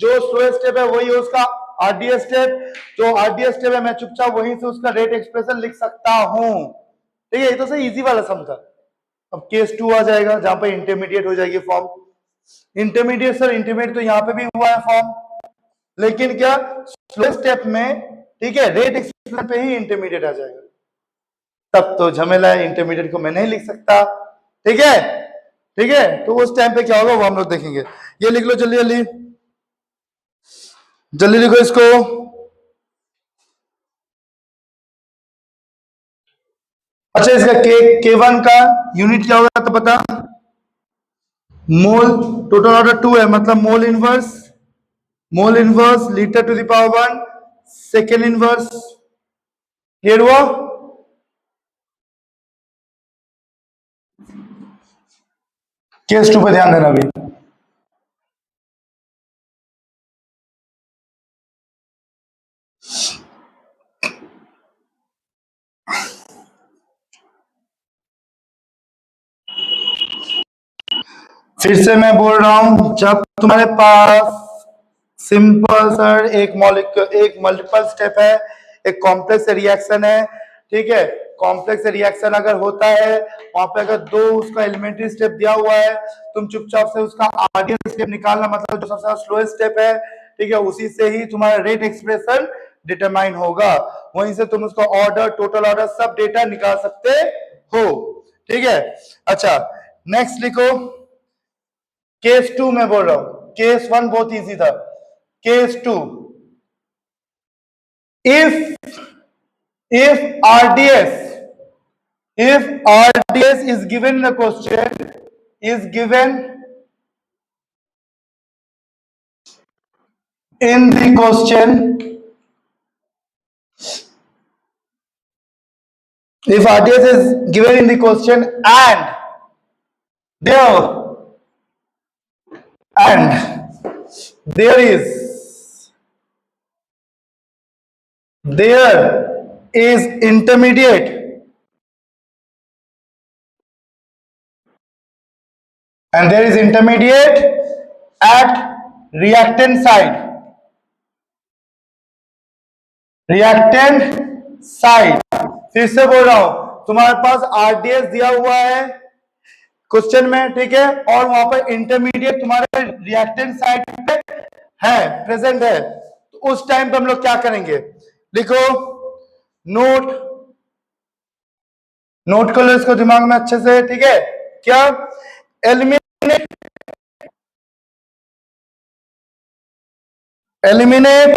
जो स्लो स्टेप है वही है उसका आरडीएस स्टेप, जो आरडीएस स्टेप है मैं चुपचाप वहीं से उसका रेट एक्सप्रेशन लिख सकता हूं। ठीक है, ये तो सर इजी वाला सम था। अब केस 2 आ जाएगा जहां पर इंटरमीडिएट हो जाएगी फॉर्म। इंटरमीडिएट सर, इंटरमीडिएट तो यहाँ पे भी हुआ है फॉर्म, लेकिन क्या स्लो स्टेप में, ठीक है, रेट एक्सप्रेशन पे ही इंटरमीडिएट आ जाएगा, तब तो झमेला है, इंटरमीडिएट को मैं नहीं लिख सकता। ठीक है, ठीक है, तो उस टाइम पे क्या होगा वो हम लोग देखेंगे। ये लिख लो जल्दी जल्दी, जल्दी लिखो इसको। अच्छा, इसका K1 का यूनिट क्या होगा तो बता। मोल, टोटल ऑर्डर 2 है मतलब mole inverse litre to the power 1 second inverse. Clear हुआ? केस 2 पे ध्यान देना अभी। फिर से मैं बोल रहा हूं, जब तुम्हारे पास सिंपल सर एक मल्टीपल स्टेप है, एक कॉम्प्लेक्स रिएक्शन है, ठीक है, कॉम्प्लेक्स रिएक्शन अगर होता है वहां पे अगर 2 उसका एलिमेंट्री स्टेप दिया हुआ है, तुम चुपचाप से उसका आरडीएस स्टेप निकालना, मतलब जो सबसे स्लोएस्ट स्टेप है, ठीक है, उसी से ही तुम्हारा रेट एक्सप्रेशन डिटरमाइन होगा, वहीं से तुम उसका ऑर्डर, टोटल ऑर्डर सब डेटा निकाल सकते हो। ठीक है, अच्छा नेक्स्ट लिखो। केस 2 में बोल रहा हूं, केस 1 बहुत इजी था। Case 2, if RDS is given in the question, is given in the question, if RDS is given in the question and there is intermediate, and there is intermediate at reactant side, फिर से बोल रहा हूं, तुम्हारे पास RDS दिया हुआ है, question में, ठीक है, और वहां पर इंटरमीडिएट तुम्हारे रिएक्टेंट साइड पे है, प्रेजेंट है, तो उस टाइम पे हम लोग क्या करेंगे, लिखो, नोट नोट कर लो इसको दिमाग में अच्छे से, ठीक है। क्या, eliminate eliminate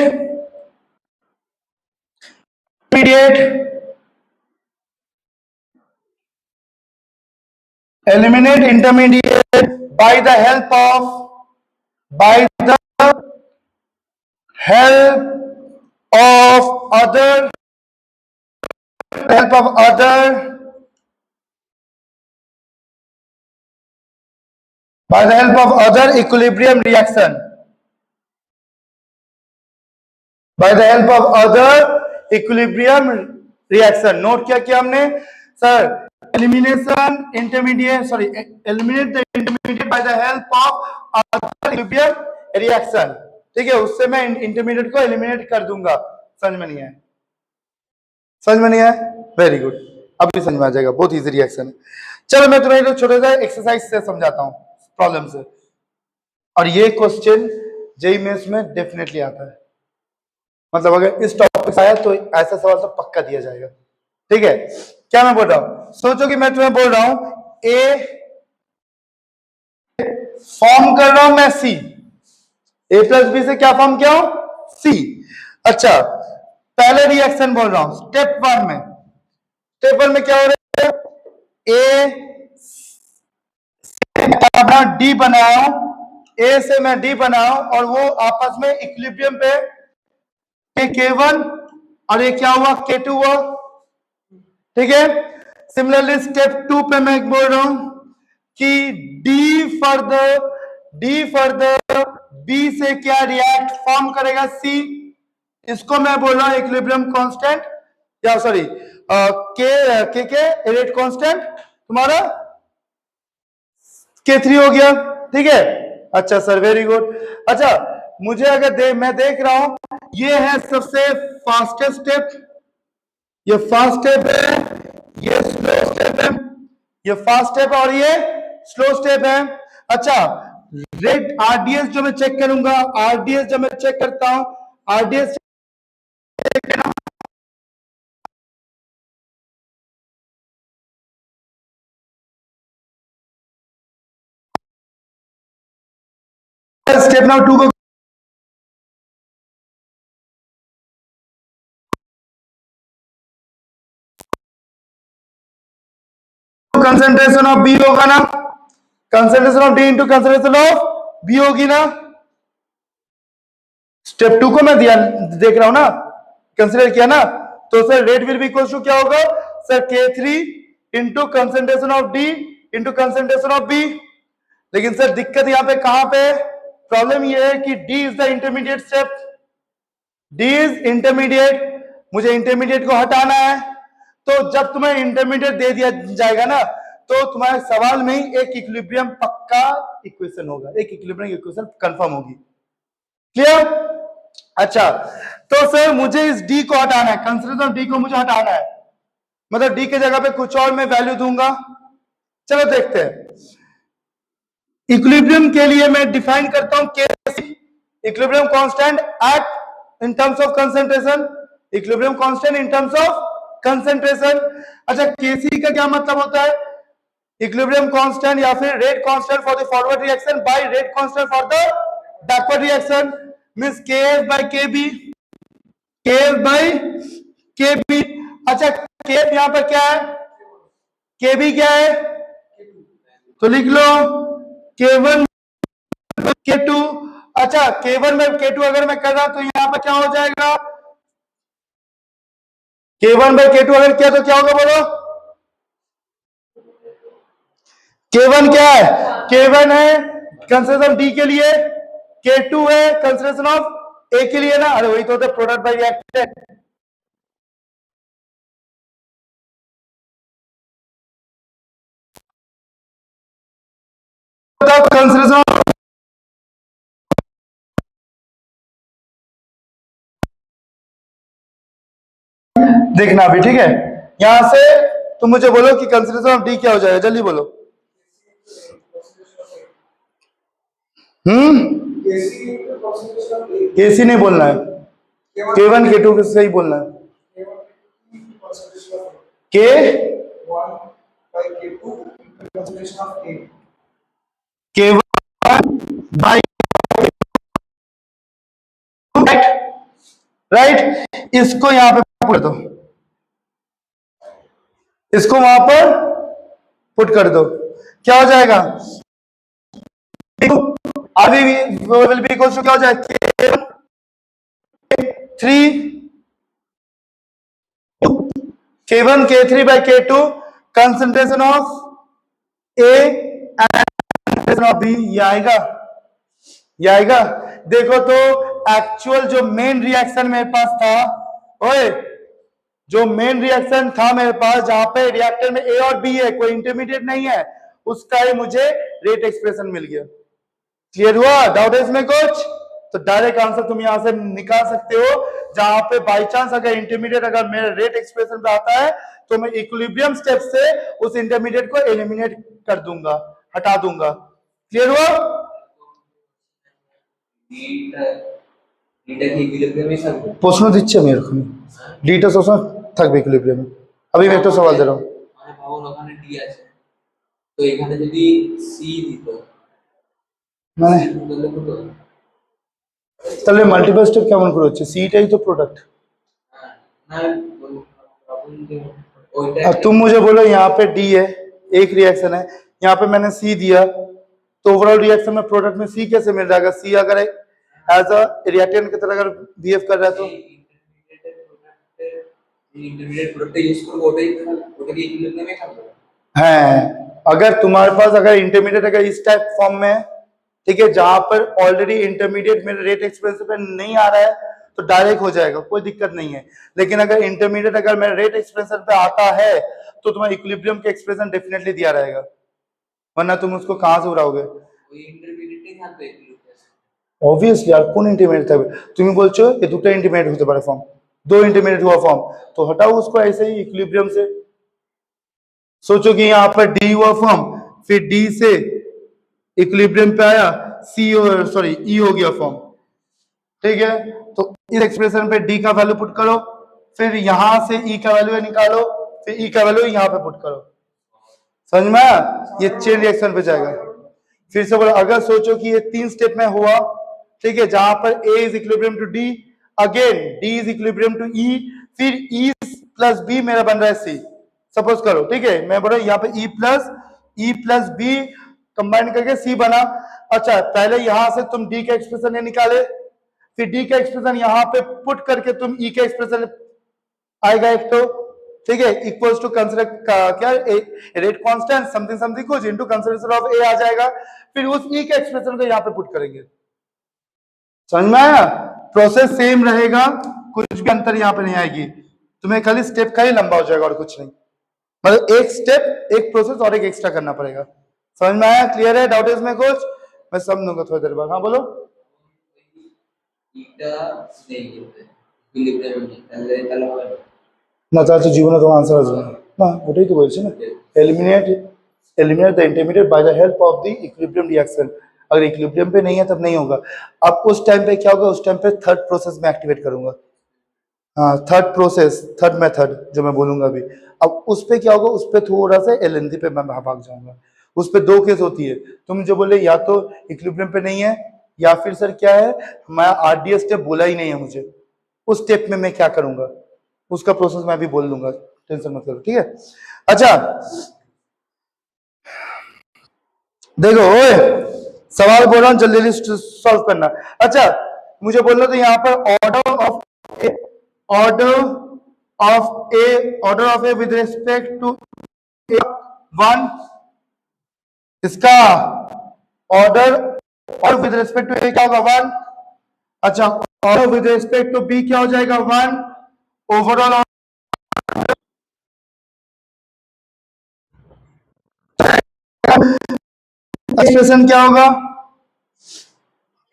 intermediate by the help of other by the help of other equilibrium reaction, by the help of other equilibrium reaction। Note क्या किया हमने sir, eliminate the intermediate by the help of other equilibrium reaction, ठीक है, उससे मैं intermediate को eliminate कर दूंगा। समझ में नहीं है, समझ में नहीं है, वेरी गुड, अभी समझ में आ जाएगा, बहुत इजी रिएक्शन है। चलो मैं तुम्हें एक छोटा सा एक्सरसाइज से समझाता हूँ, प्रॉब्लम से, और ये क्वेश्चन जेईई मेंस में डेफिनेटली आता है, मतलब अगर इस टॉपिक आया तो ऐसा सवाल तो पक्का दिया जाएगा, ठीक है। क्या मैं बोल रहा हूं, सोचो कि मैं तुम्हें बोल रहा हूं ए फॉर्म कर रहा हूं मैं सी, ए प्लस बी से क्या फॉर्म किया हूं, सी। अच्छा, पहले रिएक्शन बोल रहा हूं स्टेप वन में क्या हो रहा है, ए अपना डी बनाया हूं, ए से मैं डी बनाया हूं, और वो आपस में इक्विलिब्रियम पे K1 और ये क्या हुआ, K2 हुआ, ठीक है। सिमिलरली स्टेप 2 पे मैं बोल रहा हूं कि डी फर्दर बी से क्या रिएक्ट फॉर्म करेगा, सी, इसको मैं बोल रहा हूं इक्विलिब्रियम कांस्टेंट, या सॉरी के रेट कांस्टेंट तुम्हारा K3 हो गया, ठीक है। अच्छा सर, वेरी गुड। अच्छा, मुझे अगर मैं देख रहा हूं ये है सबसे फास्टेस्ट स्टेप, ये फास्ट स्टेप है, ये स्लो स्टेप है, ये फास्ट स्टेप और ये स्लो स्टेप है। अच्छा, रेट आरडीएस जो मैं चेक करूंगा, आरडीएस जब मैं चेक करता हूं, आरडीएस स्टेप नंबर 2 को कंसंट्रेशन ऑफ बी होगा ना, concentration of D into concentration of B होगी ना। स्टेप 2 को मैं दिया देख रहा हूं ना, कंसिडर किया ना, तो sir rate will be equal to क्या होगा sir, K3 into concentration of D into concentration of B. लेकिन सर दिक्कत यहां पे कहां पे, प्रॉब्लम ये है कि D is the intermediate step, D is intermediate, मुझे इंटरमीडिएट को हटाना है। तो जब तुम्हें इंटरमीडिएट दे दिया जाएगा ना, तो तुम्हारे सवाल में ही एक इक्विलिब्रियम पक्का इक्वेशन होगा, एक इक्विलिब्रियम इक्वेशन कंफर्म होगी, क्लियर। अच्छा, तो सर मुझे इस डी को हटाना है, कंसिडरेशन ऑफ डी को मुझे हटाना है, मतलब डी के जगह पे कुछ और मैं वैल्यू दूंगा। चलो देखते हैं, इक्विलिब्रियम के लिए मैं डिफाइन करता हूं Kc, equilibrium constant eight in terms of concentration, equilibrium constant in terms of concentration. अच्छा, Kc का क्या मतलब होता है, इक्विलिब्रियम कांस्टेंट या फिर rate constant for the forward reaction by rate constant for the backward reaction, means Kf by Kb, Kf by Kb। अच्छा, Kf यहां पर क्या है, Kb क्या है, तो लिख लो K1 K2। अच्छा, K1 में K2 अगर मैं कर रहा हूं तो यहां पर क्या हो जाएगा, K1 by K2 अगर किया तो क्या होगा बोलो, K1 क्या है, K1 है कंसिडरेशन D के लिए, K2 है कंसिडरेशन ऑफ A के लिए ना, अरे वही तो होता है प्रोडक्ट बाय रिएक्टेंट। कंसिडरेशन देखना भी, ठीक है। यहां से तुम मुझे बोलो कि कंसिडरेशन ऑफ डी क्या हो जाएगा, जल्दी बोलो। केसी नहीं बोलना है, K1 K2 के सही बोलना है। के K1 बाई राइट, इसको यहां पे पुट दो, इसको वहां पर पुट कर दो, क्या हो जाएगा? अभी भी विल बी इक्वल टू क्या हो जाएगा? K1 K3 by K2 concentration of A and concentration of B, ये आएगा, ये आएगा। देखो तो एक्चुअल जो मेन रिएक्शन मेरे पास था, ओए जो मेन रिएक्शन था मेरे पास, जहां पे रिएक्टर में ए और बी है, कोई इंटरमीडिएट नहीं है, उसका ही मुझे रेट एक्सप्रेशन मिल गया। क्लियर हुआ? डाउट है इसमें कुछ? तो डायरेक्ट आंसर तुम यहां से निकाल सकते हो, जहां पे बाई चांस अगर इंटरमीडिएट अगर मेरे रेट एक्सप्रेशन पे आता है तो मैं इक्विलिब्रियम स्टेप से उस इंटरमीडिएट को एलिमिनेट कर दूंगा, हटा दूंगा। क्लियर हुआ? প্রশ্ন দিচ্ছে আমি এরকম ডিটা সবসময় থাকবে ইকুইলিব্রিয়ামে। আমি একটা সওয়াল দিলাম, মানে ভাবুন ওখানে ডি আছে, তো এখানে যদি সি দিত মানে তাহলে মাল্টিপল স্টেপ কেমন করে হচ্ছে? সিটাই তো प्रोडक्ट। अब तुम मुझे बोलो यहाँ पे डी है, एक रिएक्शन है, यहाँ पे मैंने सी दिया, तो ओवरऑल रिएक्शन में प्रोडक्ट में सी कैसे मिल जाएगा? सी अगर एज अ रिएक्टेंट की तरह अगर बिहेव कर रहा है तो इंटरमीडिएट प्रोडक्ट यूज करो, ওটাকে ইকুইলিব্রিয়ামে থাকবে। है। अगर तुम्हारे पास अगर इंटरमीडिएट अगर इस टाइप फॉर्म में, ठीक है, जहां पर ऑलरेडी इंटरमीडिएट मेरे रेट एक्सप्रेशन पे नहीं आ रहा है तो डायरेक्ट हो जाएगा, कोई दिक्कत नहीं है। लेकिन अगर इंटरमीडिएट अगर मेरे रेट एक्सप्रेशन पे आता है तो तुम्हारा इक्विलिब्रियम का एक्सप्रेशन डेफिनेटली दिया रहेगा, वरना तुम उसको कहां से उड़ाओगे? ऑब्वियसली আর কোন इंटरमीडिएट থাকবে? তুমি বলছো ये দুটো इंटरमीडिएट होते पारे फॉर्म, दो इंटरमीडिएट हुआ फॉर्म, तो हटाओ उसको ऐसे ही इक्विलिब्रियम से। सोचो कि यहाँ पर डी हुआ फॉर्म, फिर डी से इक्विलिब्रियम पे आया, सी सॉरी ई हो गया फॉर्म, ठीक है। तो इस एक्सप्रेशन पे डी का वैल्यू पुट करो, फिर यहां से ई का वैल्यू निकालो, फिर ई का वैल्यू यहां पे पुट करो, समझ में आया? ये चेन रिएक्शन पे जाएगा। फिर से बोलो, अगर सोचो कि ये 3 स्टेप में हुआ, ठीक है, जहां पर A is equilibrium to D, again D is equilibrium to E, फिर ई प्लस बी मेरा बन रहा है सी, सपोज करो, ठीक है। मैं बोल रहा हूं यहाँ पे ई प्लस बी कंबाइन करके सी बना। अच्छा, पहले यहां से तुम डी का एक्सप्रेशन निकाले, फिर डी का एक्सप्रेशन यहां पे पुट करके तुम ई का एक्सप्रेशन आएगा एक, तो ठीक है, इक्वल्स टू कंसिडर क्या रेट कांस्टेंट समथिंग समथिंग कुछ इनटू कंसिडरेशन ऑफ ए आ जाएगा, फिर उस ई के एक्सप्रेशन को यहां पे पुट करेंगे। समझ में आया? प्रोसेस सेम रहेगा, कुछ भी अंतर यहां पे नहीं आएगी, तुम्हें खाली स्टेप का ही लंबा हो जाएगा और कुछ नहीं, मतलब एक स्टेप एक प्रोसेस और एक एक्स्ट्रा करना पड़ेगा। समझ में आया? क्लियर है? डाउट है इसमें कुछ? मैं समझूंगा थोड़ी देर बाद। हाँ बोलो। না তাহলে তো জীবনে তোমার आंसर আসবে না, ওটাই তো বলছি না, eliminate the intermediate by the help of the equilibrium reaction. अगर इक्विलिब्रियम पे नहीं है तब नहीं होगा। अब उस टाइम पे क्या होगा? उस टाइम पे थर्ड प्रोसेस में एक्टिवेट करूंगा, हाँ थर्ड प्रोसेस, थर्ड मेथड जो मैं बोलूंगा अभी। अब उस पे क्या होगा? उस पे थोड़ा सा एलएनडी पे मैं भाग जाऊंगा। उस पे दो केस होती है, तुम जो बोले या तो इक्विलिब्रियम पे नहीं है, या फिर सर क्या है मैं आरडीएस स्टेप बोला ही नहीं है मुझे, उस स्टेप में मैं क्या करूंगा उसका प्रोसेस मैं भी बोल दूंगा, टेंशन मत करो, ठीक है। अच्छा देखो ओए, सवाल बोल रहा हूं जल्दी जल्दी सॉल्व करना। अच्छा मुझे बोलना तो यहाँ पर order of A with respect to one, इसका ऑर्डर और विद रिस्पेक्ट टू ए क्या होगा? 1। अच्छा order with respect to B क्या हो जाएगा? 1। ओवरऑल एक्सप्रेशन क्या होगा?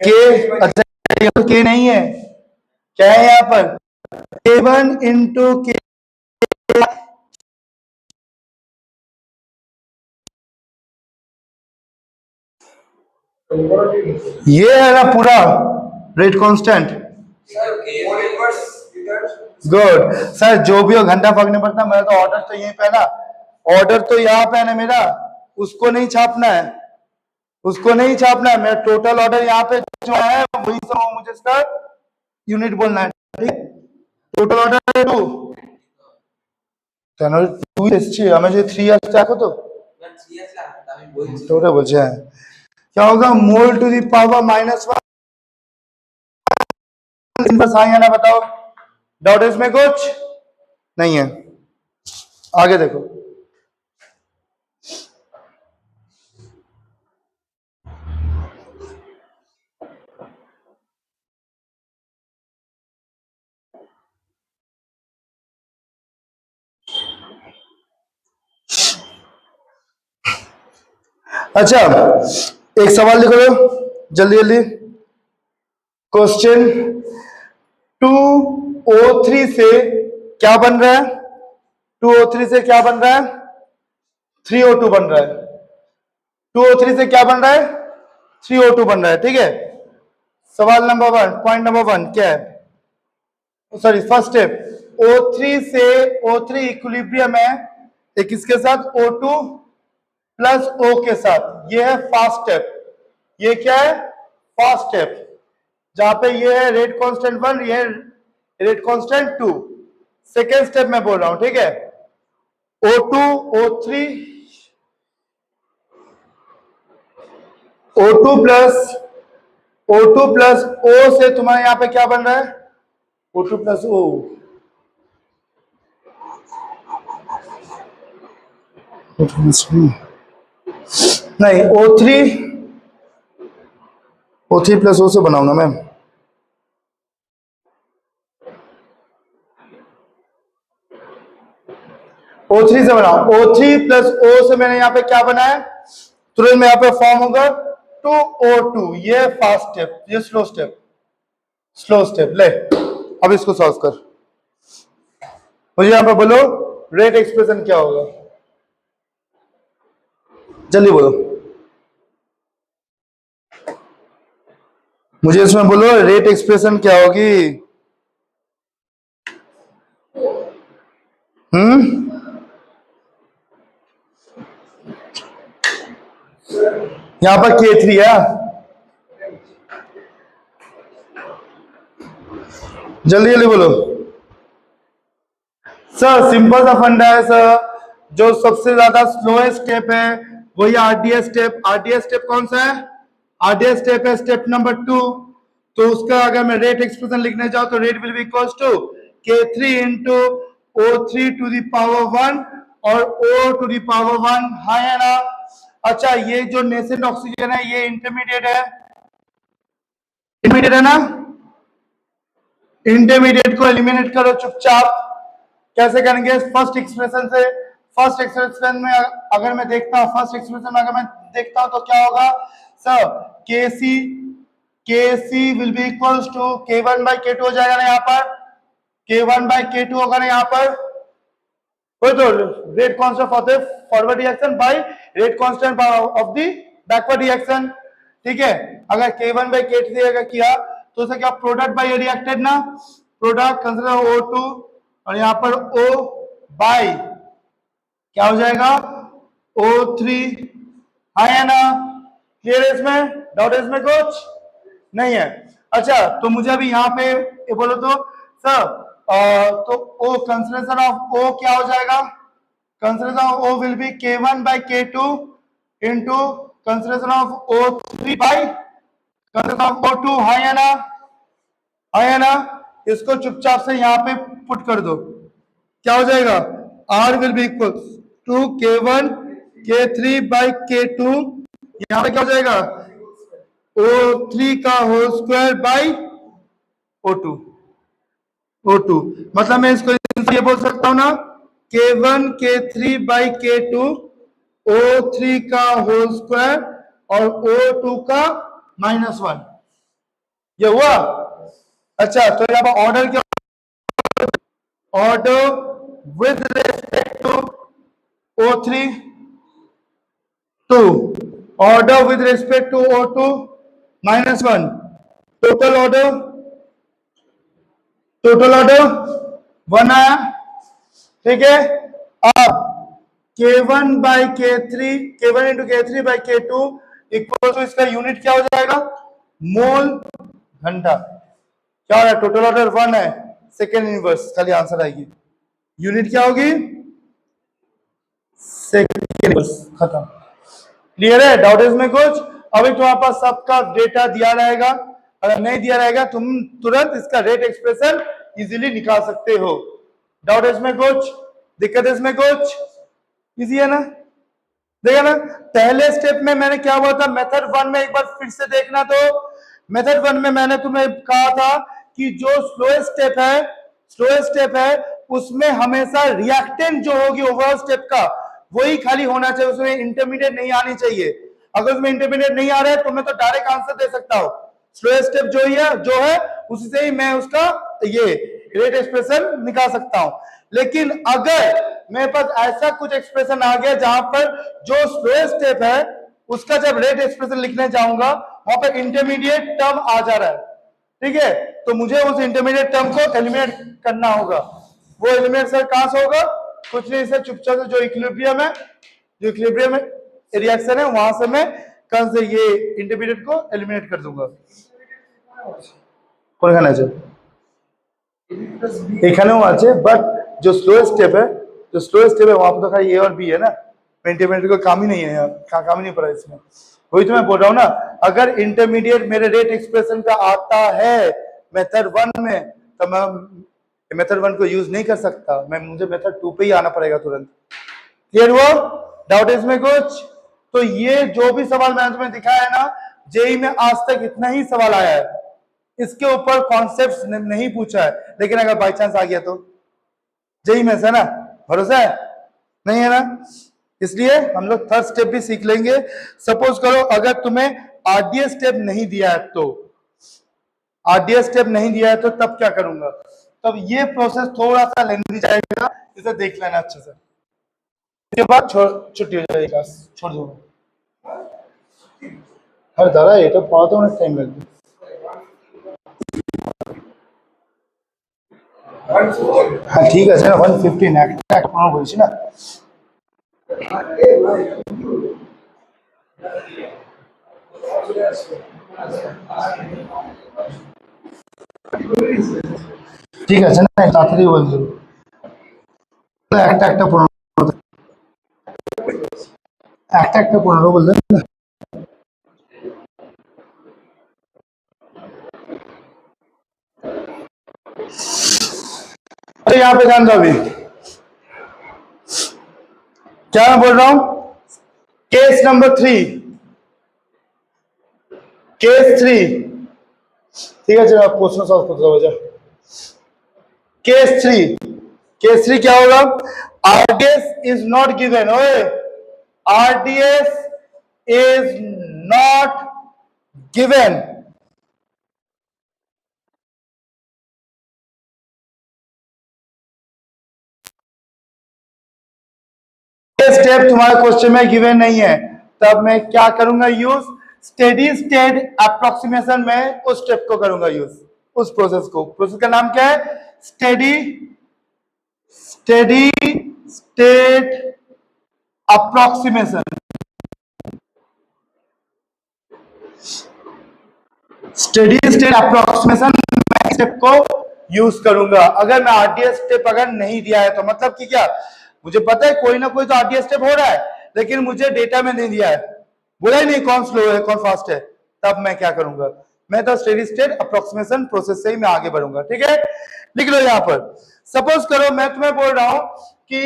के, अच्छा तो के नहीं है, क्या है यहाँ पर? K1 इंटू के, ये है ना पूरा रेट कांस्टेंट। गुड सर, जो भी हो घंटा फर्क नहीं पड़ता, मेरा तो ऑर्डर तो यहीं पे है ना, ऑर्डर तो यहाँ पे है ना मेरा, उसको नहीं छापना है, उसको नहीं छापना है, मेरा टोटल ऑर्डर यहाँ पे जो है वही सब मुझे इसका यूनिट बोलना है, ठीक। टोटल ऑर्डर 2 কেন 2 এসেছে, আমি যদি 3 আসছে দেখো তো টোটাল বলছে হ্যাঁ। क्या होगा, मोल टू दी पावर -1 बस, हाँ या ना बताओ, डाउट इसमें कुछ नहीं है, आगे देखो। अच्छा एक सवाल लिखो लो जल्दी जल्दी। क्वेश्चन 2O3 से क्या बन रहा है, 2O3 से क्या बन रहा है, 3O2 बन रहा है। 2O3 से क्या बन रहा है, 3O2 बन रहा है, ठीक है। सवाल नंबर 1, पॉइंट नंबर 1 क्या है, सॉरी फर्स्ट स्टेप, O3 से O3 इक्विलिब्रियम है एक किसके साथ, O2 प्लस O के साथ, ये है फर्स्ट स्टेप। ये क्या है, फर्स्ट स्टेप, जहां पे ये है रेट कांस्टेंट 1, ये है रेट कांस्टेंट 2। सेकेंड स्टेप में बोल रहा हूं, ठीक है। O2 O3 O2 plus O से तुम्हारे यहां पे क्या बन रहा है, O2 प्लस O, नहीं O3 प्लस O से बनाऊंगा मैं, O3 से बनाओ, O3 प्लस O से मैंने यहाँ पे क्या बनाया, तुरंत में यहाँ पे फॉर्म होगा 2O2, ये फास्ट स्टेप, ये स्लो स्टेप, स्लो स्टेप। ले अब इसको सॉल्व कर, मुझे यहाँ पे बोलो रेट एक्सप्रेशन क्या होगा, जल्दी बोलो मुझे, इसमें बोलो रेट एक्सप्रेशन क्या होगी। यहाँ पर K3 है, जल्दी जल्दी बोलो सर। सिंपल सा फंडा है सर, जो सबसे ज्यादा स्लोएस्ट स्टेप है वही आरडीएस स्टेप। आरडीएस स्टेप कौन सा है, आरडीएस स्टेप है स्टेप नंबर 2। तो उसका अगर मैं रेट एक्सप्रेशन लिखने जाऊं तो rate will be equals to K3 into O3 to the power 1 और O टू दी पावर 1, हाँ या ना। अच्छा ये जो नेसेंट ऑक्सीजन है ये इंटरमीडिएट है, इंटरमीडिएट है ना, इंटरमीडिएट को एलिमिनेट करो चुपचाप। कैसे करेंगे, फर्स्ट एक्सप्रेशन से। फर्स्ट एक्सप्रेशन में अगर मैं देखता हूं, फर्स्ट एक्सप्रेशन में अगर मैं देखता हूं तो क्या होगा sir, Kc will be equals to K1 by K2 हो जाएगा ना, यहाँ पर K1 बाई K2 होगा ना, यहाँ पर वो तो rate constant of the forward reaction by rate constant of the backward reaction, ठीक है। अगर K1 बाई K2 अगर किया तो उसे क्या, प्रोडक्ट बाय रिएक्टेड ना, प्रोडक्ट कंसीडर O2 और यहाँ पर O बाई क्या हो जाएगा O3, हाँ या ना, क्लियर है, इसमें डाउट है, इसमें कुछ नहीं है। अच्छा तो मुझे अभी यहाँ पे ये बोलो तो सर, तो O कंसीडरेशन ऑफ O क्या हो जाएगा, consideration of O will B K1 by K2 into consideration of O3 by consideration of O2, हाँ या ना, हाँ या ना। इसको चुपचाप से यहाँ पे पुट कर दो, क्या हो जाएगा, R will be equal to K1 K3 by K2, यहाँ पे क्या हो जाएगा O3 का whole square by O2, O2 मतलब मैं इसको ये बोल सकता हूं ना, K1 K3 by K2 O3 का होल स्क्वायर और O2 का -1, ये हुआ। अच्छा तो यहाँ पर ऑर्डर क्या, order with respect to O3 2 order with respect to O2 -1, total order 1 आया, ठीक है। अब K1 by K3, K1 into K3 by K2 equal to इसका यूनिट क्या हो जाएगा, मोल घंटा। क्या हो रहा है, टोटल ऑर्डर 1 है, सेकेंड इनवर्स खाली आंसर आएगी, यूनिट क्या होगी, सेकेंड इनवर्स, खत्म। क्लियर है, डाउट इसमें कुछ? अभी तुम्हारे पास सबका डेटा दिया रहेगा, अगर नहीं दिया रहेगा तुम तुरंत इसका रेट एक्सप्रेशन इजीली निकाल सकते हो। डाउट इसमें कुछ, दिक्कत इसमें कुछ? इजी है ना, देखा ना। पहले स्टेप में मैंने क्या हुआ था, मेथड 1 में एक बार फिर से देखना, तो मेथड 1 में मैंने तुम्हें कहा था कि जो स्लोएस्ट स्टेप है उसमें हमेशा रिएक्टेंट जो होगी ओवरऑल स्टेप का वही खाली होना चाहिए, उसमें इंटरमीडिएट नहीं आनी चाहिए। अगर उसमें इंटरमीडिएट नहीं आ रहा है तो मैं तो डायरेक्ट आंसर दे सकता हूं, स्लोएस्ट स्टेप जो है उसी से ही मैं उसका ये रेट एक्सप्रेशन निकाल सकता हूं। लेकिन अगर मेरे पास ऐसा कुछ एक्सप्रेशन आ गया जहां पर जो स्लोएस्ट स्टेप है उसका जब रेट एक्सप्रेशन लिखने जाऊंगा वहां पर इंटरमीडिएट टर्म आ जा रहा है, ठीक है, तो मुझे उस इंटरमीडिएट टर्म को एलिमिनेट करना होगा। वो एलिमिनेट सर कहां से होगा, कुछ नहीं, सर चुपचाप से जो इक्विलिब्रियम है रिएक्शन है वहां से मैं कौन से ये इंटरमीडिएट को एलिमिनेट कर दूंगा। कौन खाना चाहिए এখানেও আছে, बट जो स्लोएस्ट स्टेप है वहां पर तो खाली ए और बी है ना, इंटरमीडिएट को काम ही नहीं है, काम ही नहीं पड़ा इसमें। वही तो मैं बोल रहा हूँ ना, अगर इंटरमीडिएट मेरे रेट एक्सप्रेशन का आता है मेथड 1 में तो मैं मेथड 1 को यूज नहीं कर सकता, मुझे मेथड 2 पे ही आना पड़ेगा तुरंत। क्लियर हुआ, डाउट इसमें कुछ? तो ये जो भी सवाल मैंने तुम्हें दिखाया है ना, जेई में आज तक इतना ही सवाल आया है, इसके ऊपर कॉन्सेप्ट्स नहीं पूछा है, लेकिन अगर बाई चांस आ गया तो जेई में से ना, भरोसा है नहीं है ना, इसलिए हम लोग थर्ड स्टेप भी सीख लेंगे। सपोज करो अगर तुम्हें आरडीएस स्टेप नहीं दिया है तो तब क्या करूंगा, तब ये प्रोसेस थोड़ा सा लेंदी जाएगा, इसे देख लेना अच्छे से, इसके बाद छुट्टी हो जाएगी, क्लास छोड़ दूंगा। हर दादा ये तो पढ़ाते होने टाइम लग गया। हाँ ठीक আছে না, 115 একটা কোনো বলছি না। ঠিক আছে না, তাড়াতাড়ি বলে দেবো, একটা 15 বললেন না। अरे यहाँ पे ध्यान दो, अभी क्या मैं बोल रहा हूं, केस नंबर 3, केस 3, ठीक है चलो क्वेश्चन सॉल्व करते हो जा। केस 3 क्या होगा, आरडीएस इज नॉट गिवन, ओए RDS is not given, step तुम्हारे क्वेश्चन में गिवन नहीं है, तब मैं क्या करूंगा यूज, स्टेडी स्टेट अप्रोक्सीमेशन में उस स्टेप को करूंगा यूज, उस प्रोसेस का नाम क्या है, steady state approximation. Steady state approximation step को यूज करूंगा अगर मैं आरडीएस स्टेप अगर नहीं दिया है तो, मतलब कि क्या, मुझे पता है कोई ना कोई तो आरडीएस स्टेप हो रहा है लेकिन मुझे डेटा में नहीं दिया है, बोला ही नहीं कौन स्लो है कौन फास्ट है, तब मैं क्या करूंगा, मैं तो स्टेडी स्टेट अप्रोक्सीमेशन प्रोसेस से ही मैं आगे बढ़ूंगा। ठीक है, लिख लो यहां पर, सपोज करो मैं तुम्हें बोल रहा हूं कि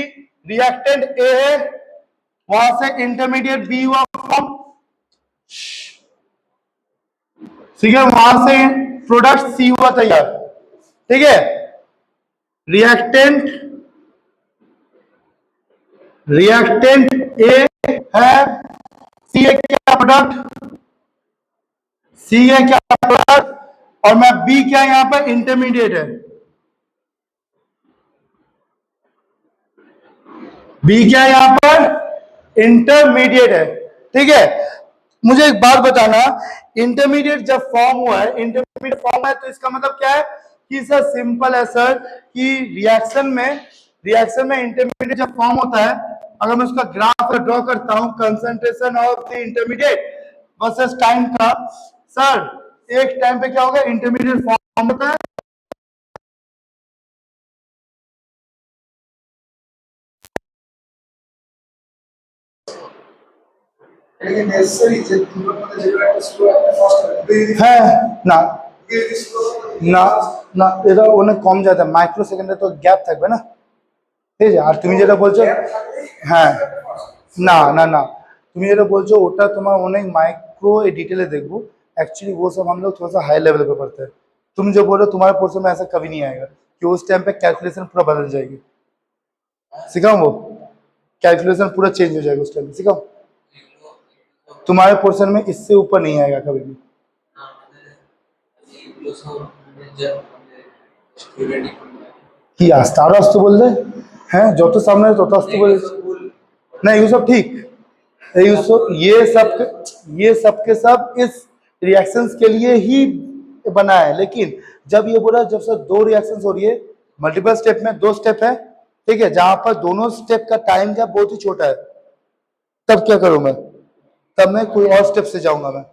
रिएक्टेंट ए है, वहां से इंटरमीडिएट बी हुआ फॉर्म, ठीक है, वहां से प्रोडक्ट सी हुआ तैयार, ठीक है, रिएक्टेंट ए है, सी है क्या प्रोडक्ट, सी है क्या प्रोडक्ट, और मैं बी क्या यहां पर इंटरमीडिएट है, बी क्या यहां पर इंटरमीडिएट है, ठीक है। मुझे एक बात बताना, इंटरमीडिएट जब फॉर्म हुआ है, इंटरमीडिएट फॉर्म है तो इसका मतलब क्या है कि सर सिंपल है सर कि रिएक्शन में इंटरमीडिएट जब फॉर्म होता है, अगर मैं उसका ग्राफ ड्रॉ करता हूं concentration of the intermediate versus time का, सर एक टाइम पे क्या होगा, इंटरमीडिएट फॉर्म होता है, लेकिन नेसेसरी है না না না এটা অনেক কম যাতে মাইক্রো সেকেন্ডে তো গ্যাপ থাকবে না, ঠিক আছে। আর তুমি যেটা বলছো, হ্যাঁ না না ना তুমি যেটা বলছো ওটা তোমার অনেক माइक्रो डिटेले देखो, एक्चुअली वो सब हम लोग थोड़ा सा हाई लेवल पे पढ़ते हैं। तुम जो बोलो तुम्हारे पोर्शन में ऐसा कभी नहीं आएगा कि उस टाइम पे कैलकुलेशन पूरा बदल जाएगी। सिखाऊं वो कैलकुलेशन पूरा चेंज हो जाएगा उस टाइम पे, सिखाऊं? तुम्हारे पोर्शन में इससे ऊपर नहीं आएगा कभी भी। কি আস্তে আরো আসতে বললে, হ্যাঁ যত সামনে তত আসতে বলে না, ये सब ठीक, ये सब के सब इस रिएक्शंस के लिए ही बना है। लेकिन जब ये बोला जब सर दो रिएक्शंस हो रही है मल्टीपल स्टेप में, दो स्टेप है, ठीक है, जहां पर दोनों स्टेप का टाइम गैप बहुत ही छोटा है, तब क्या करूं मैं? तब मैं कोई और स्टेप से जाऊंगा मैं।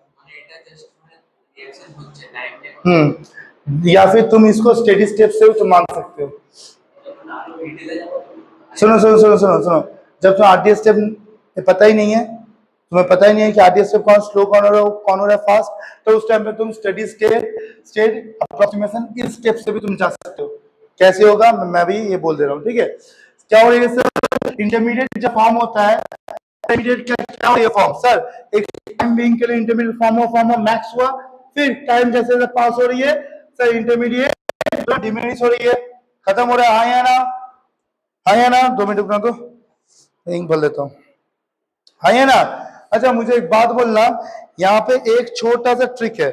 या फिर तुम इसको स्टेडी स्टेप से भी तुम मान सकते हो। सुनो सुनो सुनो सुनो सुनो, जब तुम आरडीएस स्टेप पता ही नहीं है, तुम्हें पता ही नहीं है कि आरडीएस स्टेप कौन स्लो कौन हो रहा है फास्ट, तो उस टाइम पे तुम स्टेडी स्टेट अप्रोक्सीमेशन इस स्टेप से भी तुम जा सकते हो। कैसे होगा मैं भी ये बोल दे रहा हूँ, ठीक है। क्या हो रही है सर, इंटरमीडिएट जब फॉर्म होता है, इंटरमीडिएट क्या हो रही है फॉर्म, सर एक टाइम बीइंग के लिए इंटरमीडिएट फॉर्म मैक्स हुआ, फिर टाइम जैसे जैसे पास हो रही है सर इंटरमीडिएट डिमिनिश हो रही है, खत्म हो रहा है। हाँ या ना, हाँ या ना, 2 मिनट रुकना तो यहीं बोल देता हूँ, हाँ या ना। अच्छा मुझे एक बात बोलना, यहाँ पे एक छोटा सा ट्रिक है,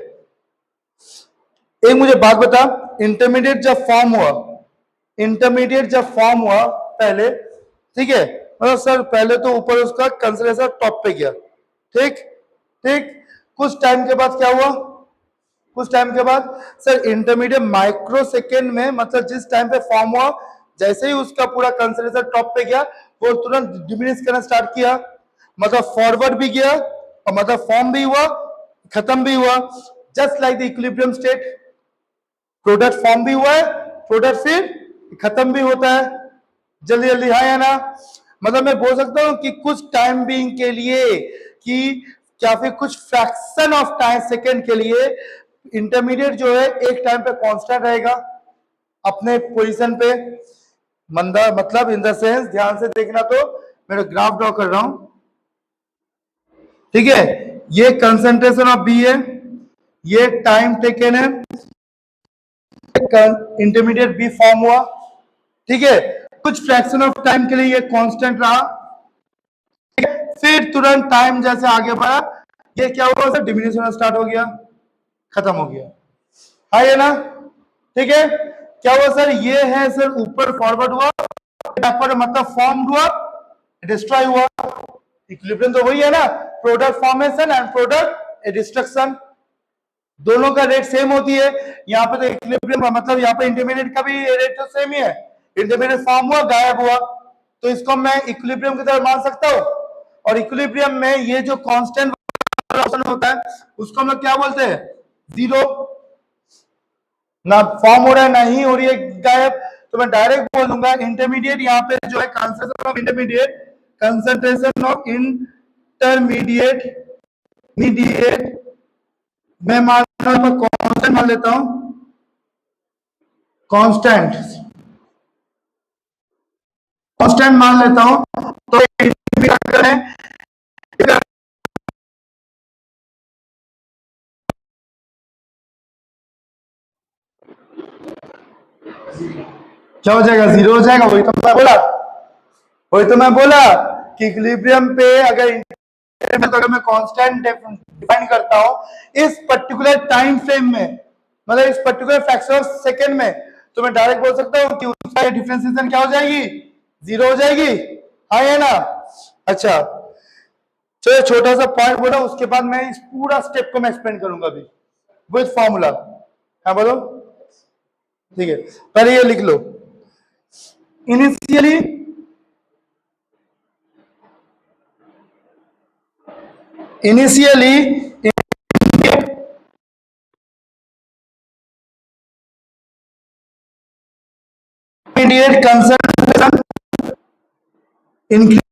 एक मुझे बात बता, इंटरमीडिएट जब फॉर्म हुआ पहले, ठीक है, मतलब सर पहले तो ऊपर उसका कंसंट्रेशन टॉप पे गया, ठीक ठीक, कुछ टाइम के बाद क्या हुआ, कुछ टाइम के बाद सर इंटरमीडिएट माइक्रो सेकेंड में, मतलब जिस टाइम पे फॉर्म हुआ जैसे ही उसका पूरा कंसंट्रेशन टॉप पे गया वो तुरंत डिमिनिश करना स्टार्ट किया, मतलब फॉरवर्ड भी गया और मतलब फॉर्म भी हुआ खत्म भी हुआ, just like the equilibrium state. Product form भी हुआ है, प्रोडक्ट फिर खत्म भी होता है, जल्दी जल्दी, हाँ या ना। मतलब मैं बोल सकता हूं कि कुछ टाइम बीइंग के लिए कि क्या फिर कुछ फ्रैक्शन ऑफ टाइम सेकेंड के लिए इंटरमीडिएट जो है एक टाइम पे कांस्टेंट रहेगा अपने पोजीशन पे। मंदा मतलब इन द सेंस, ध्यान से देखना, तो मेरा ग्राफ ड्रॉ कर रहा हूं, ठीक है, ये कंसंट्रेशन ऑफ बी है, ये टाइम टेकन है, इंटरमीडिएट बी फॉर्म हुआ, ठीक है, कुछ फ्रैक्शन ऑफ टाइम के लिए ये कांस्टेंट रहा, फिर तुरंत टाइम जैसे आगे बढ़ा ये क्या हुआ सर, डिमिनिश होना स्टार्ट हो गया, खत्म हो गया, हाँ ये ना, ठीक है। क्या हुआ सर, ये है सर ऊपर फॉरवर्ड हुआ, बैकवर्ड मतलब फॉर्म हुआ, डिस्ट्रॉय हुआ, इक्विलिब्रियम तो वही है ना, product formation and product destruction, दोनों का रेट सेम होती है। यहाँ पे तो इक्विलिब्रियम मतलब यहाँ पे इंटरमीडिएट का भी रेट तो सेम ही है, इंटरमीडिएट फॉर्म हुआ गायब हुआ, तो इसको मैं इक्विलिब्रियम की तरह मान सकता हूँ। और इक्विलिब्रियम में ये जो कांस्टेंट होता है उसको हम लोग क्या बोलते हैं, जीरो, ना फॉर्म हो रहा है ना ही हो रही है गायब, तो मैं डायरेक्ट बोल दूंगा इंटरमीडिएट, यहाँ पे जो है concentration of intermediate, concentration of intermediate mediate मैं मान कांस्टेंट मान लेता हूं, कांस्टेंट कांस्टेंट मान लेता हूं, तो क्या हो जाएगा, जीरो हो जाएगा। वही तो मैं बोला कि इक्विलिब्रियम पे अगर मैं कांस्टेंट डिफाइन करता हूं इस पर्टिकुलर टाइम फ्रेम में, मतलब इस पर्टिकुलर फ्रैक्शन ऑफ सेकेंड में, तो मैं डायरेक्ट बोल सकता हूं कि उसका डिफरेंशिएशन क्या हो जाएगी, जीरो हो जाएगी, हाँ है ना। अच्छा चलो छोटा सा पॉइंट बोला, उसके बाद मैं इस पूरा स्टेप को मैं एक्सप्लेन करूंगा अभी विद फॉर्मूला। हाँ बोलो, ठीक है। पहले ये लिख लो, इनिशियली immediate concentration increase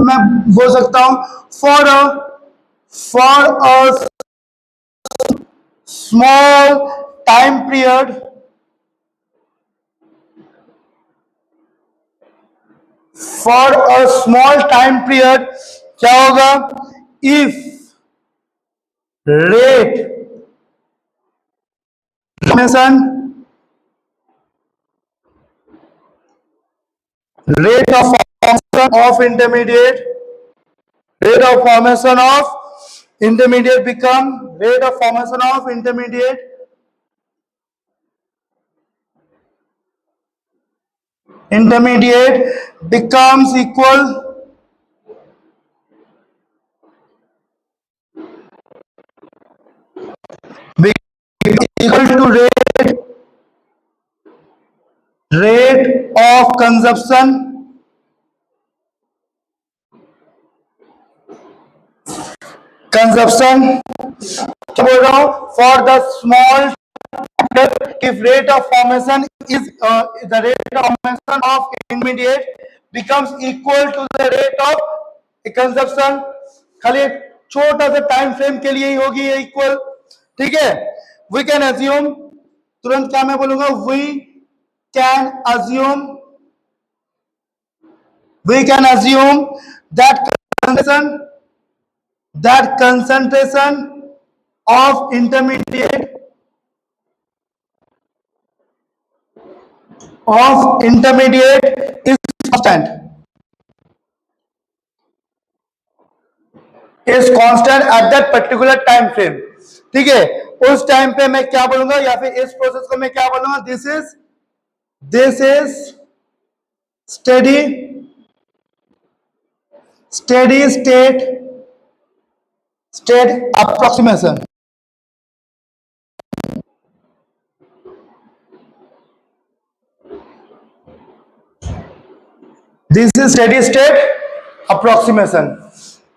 मैं बोल सकता हूं for a small time period, for a small time period क्या होगा, if rate formation rate of formation of intermediate rate of formation of intermediate become rate of formation of intermediate becomes equal to rate of consumption क्या बोल रहा हूं, for the small if rate of formation is the rate of formation of intermediate becomes equal to the rate of consumption, खाली एक छोटा सा time frame के लिए ही होगी ये इक्वल, ठीक है। वी कैन अज्यूम, तुरंत क्या मैं बोलूंगा, can assume we can assume that concentration of intermediate is constant, at that particular time frame, ठीक है। उस टाइम पे मैं क्या बोलूंगा, या फिर इस प्रोसेस को मैं क्या बोलूंगा, this is steady state approximation, this is steady state approximation.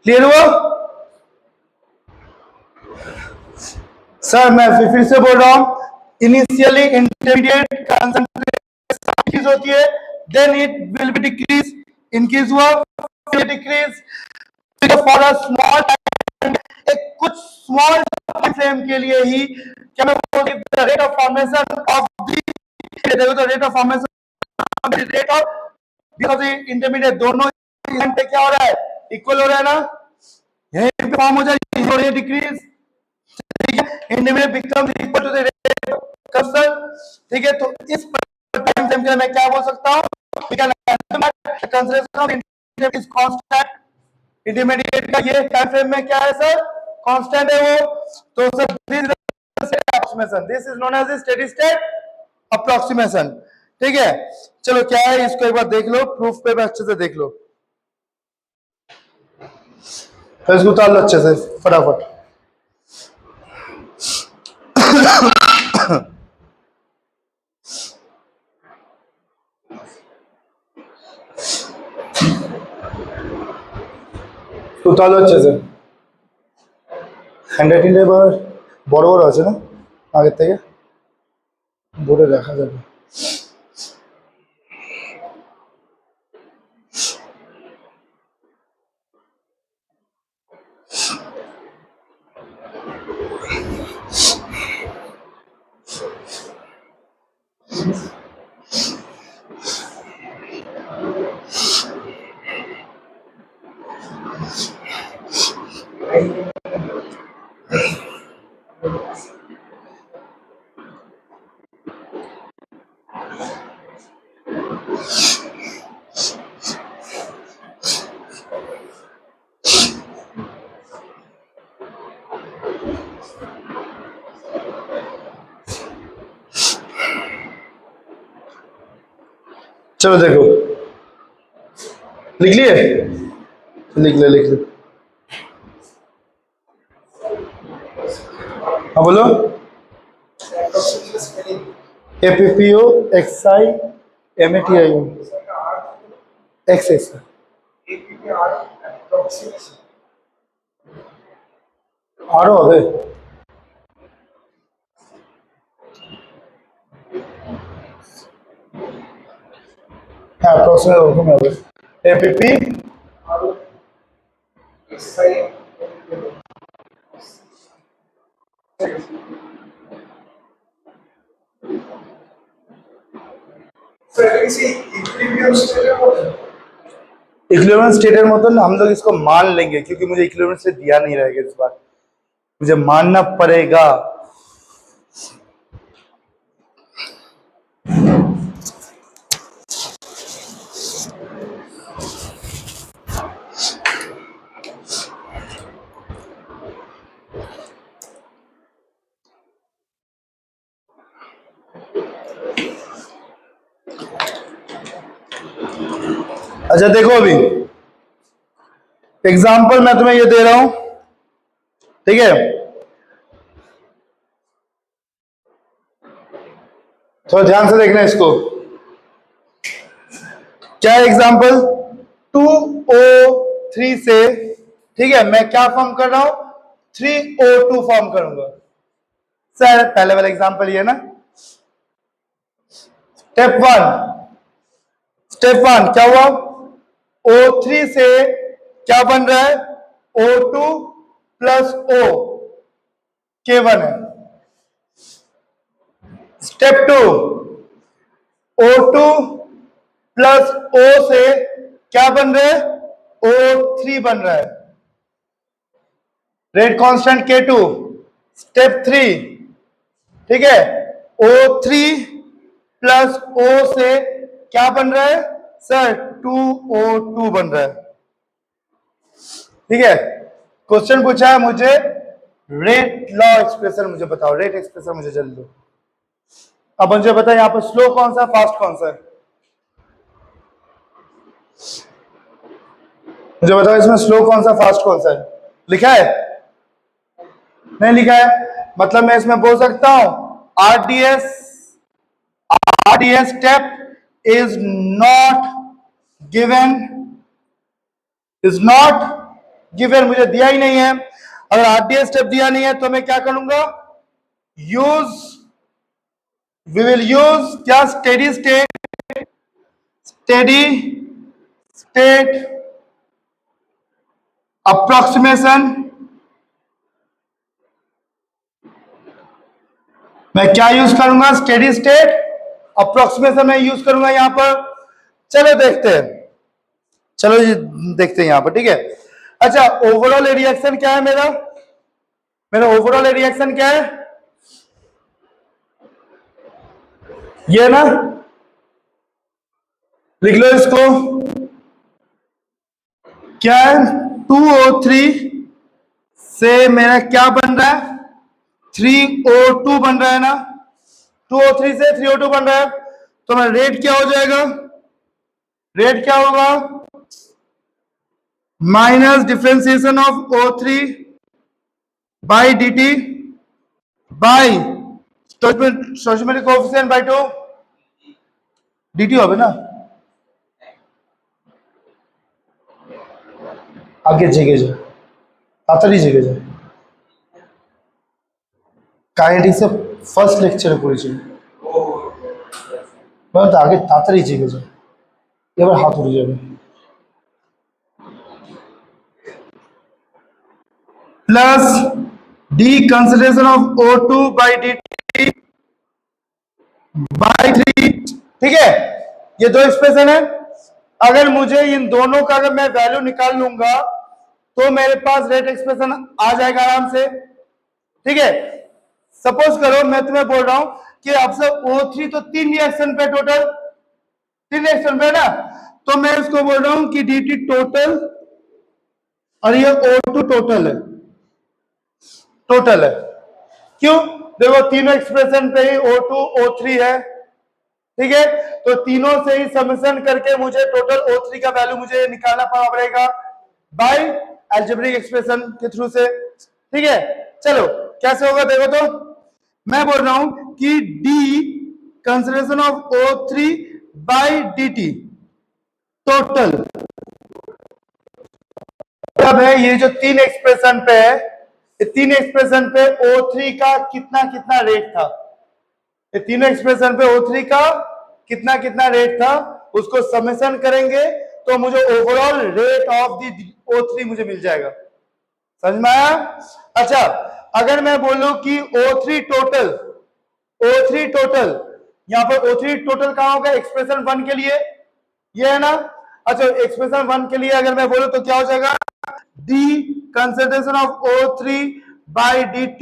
Clear हुआ सर? मैं फिर से बोल रहा हूं, इनिशियली इंटरमीडिएट कंसंट्रेशन इंक्रीज होती है, then it will be decrease, increase हुआ फिर decrease, for a small time, एक कुछ स्मॉल टाइम फ्रेम के लिए ही क्या मैं बोलूं, the rate of formation of the, देखो तो rate of formation rate of because intermediate दोनों इवेंट पे क्या हो रहा है, इक्वल हो रहा है ना, यही पे फॉर्म हो जाएगी, ये decrease, intermediate becomes equal to the rate of concern, ठीक है। तो इस टाइम फ्रेम के लिए मैं क्या बोल सकता हूं, concentration of intermediate is constant, intermediate का ये टाइम फ्रेम में क्या है सर, कांस्टेंट है वो, तो sir this is known as steady state approximation, ठीक है। चलो क्या है इसको एक बार देख लो, प्रूफ पे अच्छे से देख लो, तो इसको उतार लो अच्छे से फटाफट। উতার লো अच्छे से, হ্যান্ডরাইটিং এবার বড় বড় আছে না আগের থেকে, বোর্ডে দেখা যাবে। चलो देखो, लिख लिए, लिख ले। हाँ बोलो। APPOXIMATIO एक्स আরো হবে। হ্যাঁ প্রশ্ন ওরকম হবে। APP इक्विलिब्रियम स्टेटर मतलब हम लोग इसको मान लेंगे क्योंकि मुझे इक्विलिब्रियम स्टेट दिया नहीं रहेगा इस बार, मुझे मानना पड़ेगा। अच्छा देखो, अभी एग्जाम्पल मैं तुम्हें ये दे रहा हूं, ठीक है, थोड़ा ध्यान से देखना इसको। क्या एग्जाम्पल, 2O3 से, ठीक है, मैं क्या फॉर्म कर रहा हूं, 3O2 फॉर्म करूंगा। सर पहले वाला एग्जाम्पल ये ना, स्टेप वन क्या हुआ, O3 से क्या बन रहा है, O2 प्लस O, K1 है। Step to, O2 plus O से क्या बन रहा है, O3 बन रहा है, rate constant K2। Step three, ठीक है, O3 प्लस O से क्या बन रहा है सर, 2O2 बन रहा है, ठीक है। क्वेश्चन पूछा है मुझे रेट लॉ एक्सप्रेशन मुझे बताओ, रेट एक्सप्रेशन मुझे जल्दी दो। अब मुझे बताओ यहां पर स्लो कौन सा, फास्ट कौन सा है, मुझे बताओ इसमें स्लो कौन सा, फास्ट कौन सा है, लिखा है, नहीं लिखा है, मतलब मैं इसमें बोल सकता हूं RDS step is not given, मुझे दिया ही नहीं है। अगर आरडीएस स्टेप दिया नहीं है तो मैं क्या करूंगा, वी विल यूज क्या, स्टेडी स्टेट अप्रोक्सीमेशन। मैं क्या यूज करूंगा, स्टेडी स्टेट अप्रोक्सीमेशन में यूज करूंगा यहां पर। चलो देखते हैं, चलो जी देखते हैं यहां पर, ठीक है। अच्छा ओवरऑल रिएक्शन क्या है मेरा ओवरऑल रिएक्शन क्या है, ये ना, लिख लो इसको, क्या है, 2O3 से मेरा क्या बन रहा है, 3O2 बन रहा है ना, 2O3 से 3O2 बन रहा है, तो मेरा रेट क्या हो जाएगा, रेट क्या होगा, minus differentiation of O3 by dt by stoichiometric coefficient by 2 dt হবে না, আগে জেগে যায়, তাড়াতাড়ি জেগে যায়, কাইনেটিক্সে ফার্স্ট লেকচারে পড়েছিল, মানে তো আগে তাড়াতাড়ি জেগে যায়, এবার হাত উঠে যাবে। Plus D consideration of O2 by dt by 3, ठीक है, ये दो एक्सप्रेशन है। अगर मुझे इन दोनों का अगर मैं वैल्यू निकाल लूंगा तो मेरे पास रेट एक्सप्रेशन आ जाएगा आराम से, ठीक है। सपोज करो मैं तुम्हें बोल रहा हूं कि आपसे O3 तो 3 रिएक्शन पे, टोटल 3 रिएक्शन पे ना, तो मैं इसको बोल रहा हूं कि dt टोटल और ये O2 टोटल है, क्यों, देखो तीनों एक्सप्रेशन पे ही O2 O3 है, ठीक है, तो तीनों से ही समेशन करके मुझे टोटल O3 का वैल्यू मुझे निकालना पड़ेगा बाय अलजेब्रिक एक्सप्रेशन के थ्रू से। ठीक है, चलो कैसे होगा देखो। तो मैं बोल रहा हूं कि D consideration of O3 by dt टोटल अब है ये जो तीन एक्सप्रेशन पे है, ये तीन एक्सप्रेशन पे O3 का कितना कितना रेट था, ये तीनों एक्सप्रेशन पे O3 का कितना कितना रेट था उसको समेशन करेंगे तो मुझे overall rate of the O3 मुझे मिल जाएगा। समझ में आया? अच्छा, अगर मैं बोलूं कि O3 टोटल यहां पर O3 टोटल कहां होगा? एक्सप्रेशन 1 के लिए ये है ना। अच्छा, एक्सप्रेशन 1 के लिए अगर मैं बोलूं तो क्या हो जाएगा? D concentration of O3 by dt।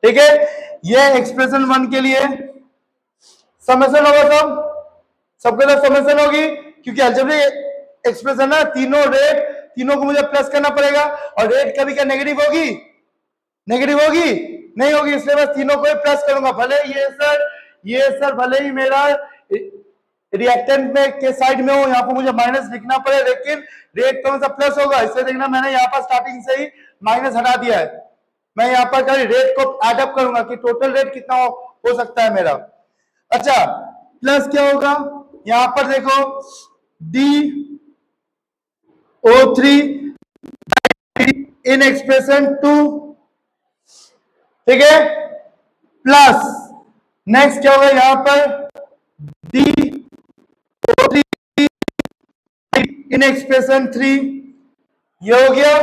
ठीक है, ये एक्सप्रेशन 1 के लिए समेशन होगा, सबके साथ समेशन होगी क्योंकि अलजेब्रिक एक्सप्रेशन है, तीनों को मुझे प्लस करना पड़ेगा और रेट कभी क्या नेगेटिव होगी? नेगेटिव होगी? नहीं होगी, इसलिए मैं तीनों को प्लस करूंगा। भले ये सर भले ही मेरा रिएक्टेंट में के साइड में हो, यहाँ पर मुझे माइनस लिखना पड़े, लेकिन रेट तो हमेशा प्लस होगा। इसलिए देखना मैंने यहाँ पर स्टार्टिंग से ही माइनस हटा दिया है। मैं यहाँ पर खाली रेट को एडअप करूंगा कि टोटल रेट कितना हो सकता है मेरा। अच्छा, प्लस क्या होगा? यहां पर देखो DO3 इन एक्सप्रेशन 2, ठीक है, प्लस नेक्स्ट क्या होगा? यहां पर DO3 इन एक्सप्रेशन 3, ये हो गया।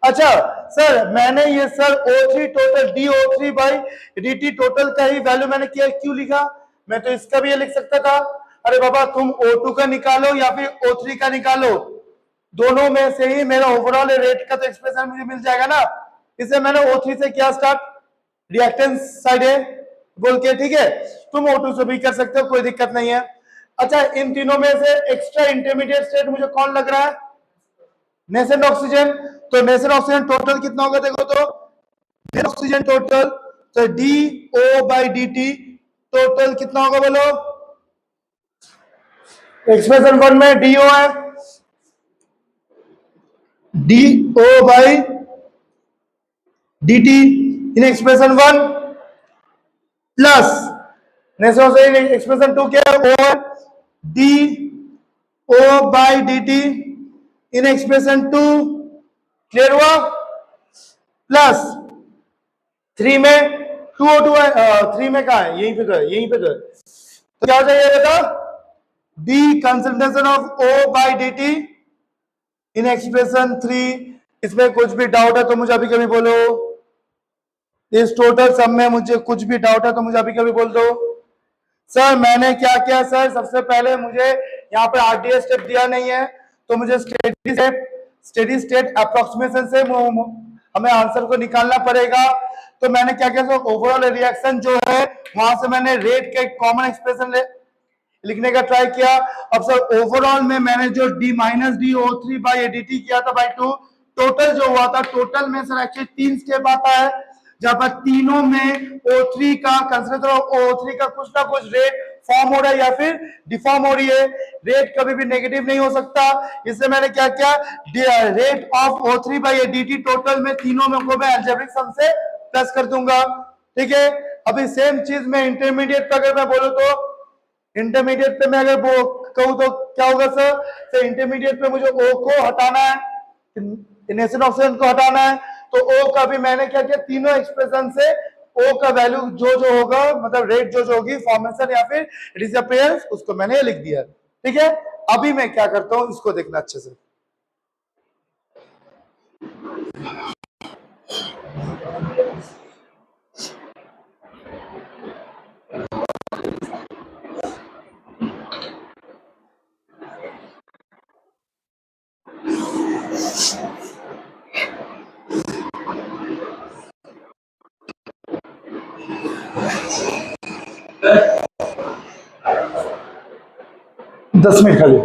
अच्छा सर, मैंने ये sir O3 total DO3 by dt total का ही वैल्यू मैंने किया, क्यों लिखा? मैं तो इसका भी ये लिख सकता था। अरे बाबा, तुम O2 का निकालो या फिर O3 का निकालो, दोनों में से ही मेरा ओवरऑल रेट का तो एक्सप्रेशन मुझे मिल जाएगा ना। इसलिए मैंने O3 से किया स्टार्ट, रिएक्टेंस साइड है बोल के। ठीक है, तुम O2 से भी कर सकते हो, कोई दिक्कत नहीं है। अच्छा, इन तीनों में से एक्स्ट्रा इंटरमीडिएट स्टेट मुझे कौन लग रहा है? Nascent oxygen. तो नेसेंट ऑक्सीजन टोटल कितना होगा देखो तो, ऑक्सीजन टोटल तो DO बाई dt टोटल कितना होगा बोलो? एक्सप्रेशन 1 में DO है, DO by dt in expression 1 plus nascent oxygen expression 2 क्या है? O है, DO by dt in expression 2, clear हुआ? प्लस 3 में 2O2 है, 3 में कहा है? यहीं पे कर। तो क्या हो जाएगा बेटा? D concentration of O by dt in expression 3। इसमें कुछ भी डाउट है तो मुझे अभी कभी बोलो, इस टोटल सम में मुझे कुछ भी डाउट है तो मुझे अभी कभी बोल दो। सर मैंने क्या किया सर, सबसे पहले मुझे यहाँ पर RDS स्टेप दिया नहीं है, तो मुझे स्टेडी स्टेट अप्रोक्सीमेशन से हमें आंसर को निकालना पड़ेगा। तो मैंने क्या किया सर, ओवरऑल रिएक्शन जो है वहां से मैंने रेट के कॉमन एक्सप्रेशन लिखने का ट्राई किया। अब सर ओवरऑल में मैंने जो D minus DO3 by dt किया था बाई 2, टोटल जो हुआ था, टोटल में सर एक्चुअली 3 स्टेप आता है, जहां पर तीनों में O3 का कंसंट्रेशन O3 का कुछ ना कुछ रेट फॉर्म हो रहा है या फिर डिफॉर्म हो रही है। रेट कभी भी नेगेटिव नहीं हो सकता, इसलिए मैंने क्या किया, rate of O3 by dt total में तीनों में को मैं अलजेब्रिक सम से प्लस कर दूंगा। ठीक है, अभी सेम चीज में इंटरमीडिएट पर अगर मैं बोलूं तो, इंटरमीडिएट पे मैं अगर वो कहूं तो क्या होगा सर? तो इंटरमीडिएट पे मुझे O को हटाना है, नेसेंट ऑक्सीजन को हटाना है, तो O का भी मैंने क्या किया, तीनों एक्सप्रेशन से O का वैल्यू जो होगा, मतलब रेट जो होगी फॉर्मेशन या फिर डिसअपीयरेंस, उसको मैंने लिख दिया। ठीक है, अभी मैं क्या करता हूं इसको देखना अच्छे से। दस मिनट खाली।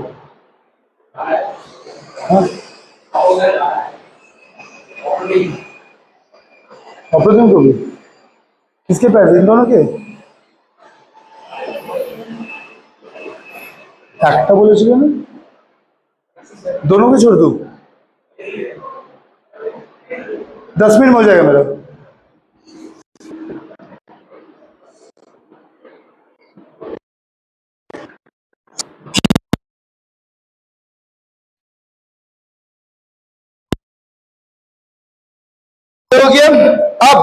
ऑपरेशन को भी किसके पैसे? इन दोनों के? একটা বলেছিল না, दोनों को छोड़ दूं, 10 मिनट में हो जाएगा मेरा। हो गया। अब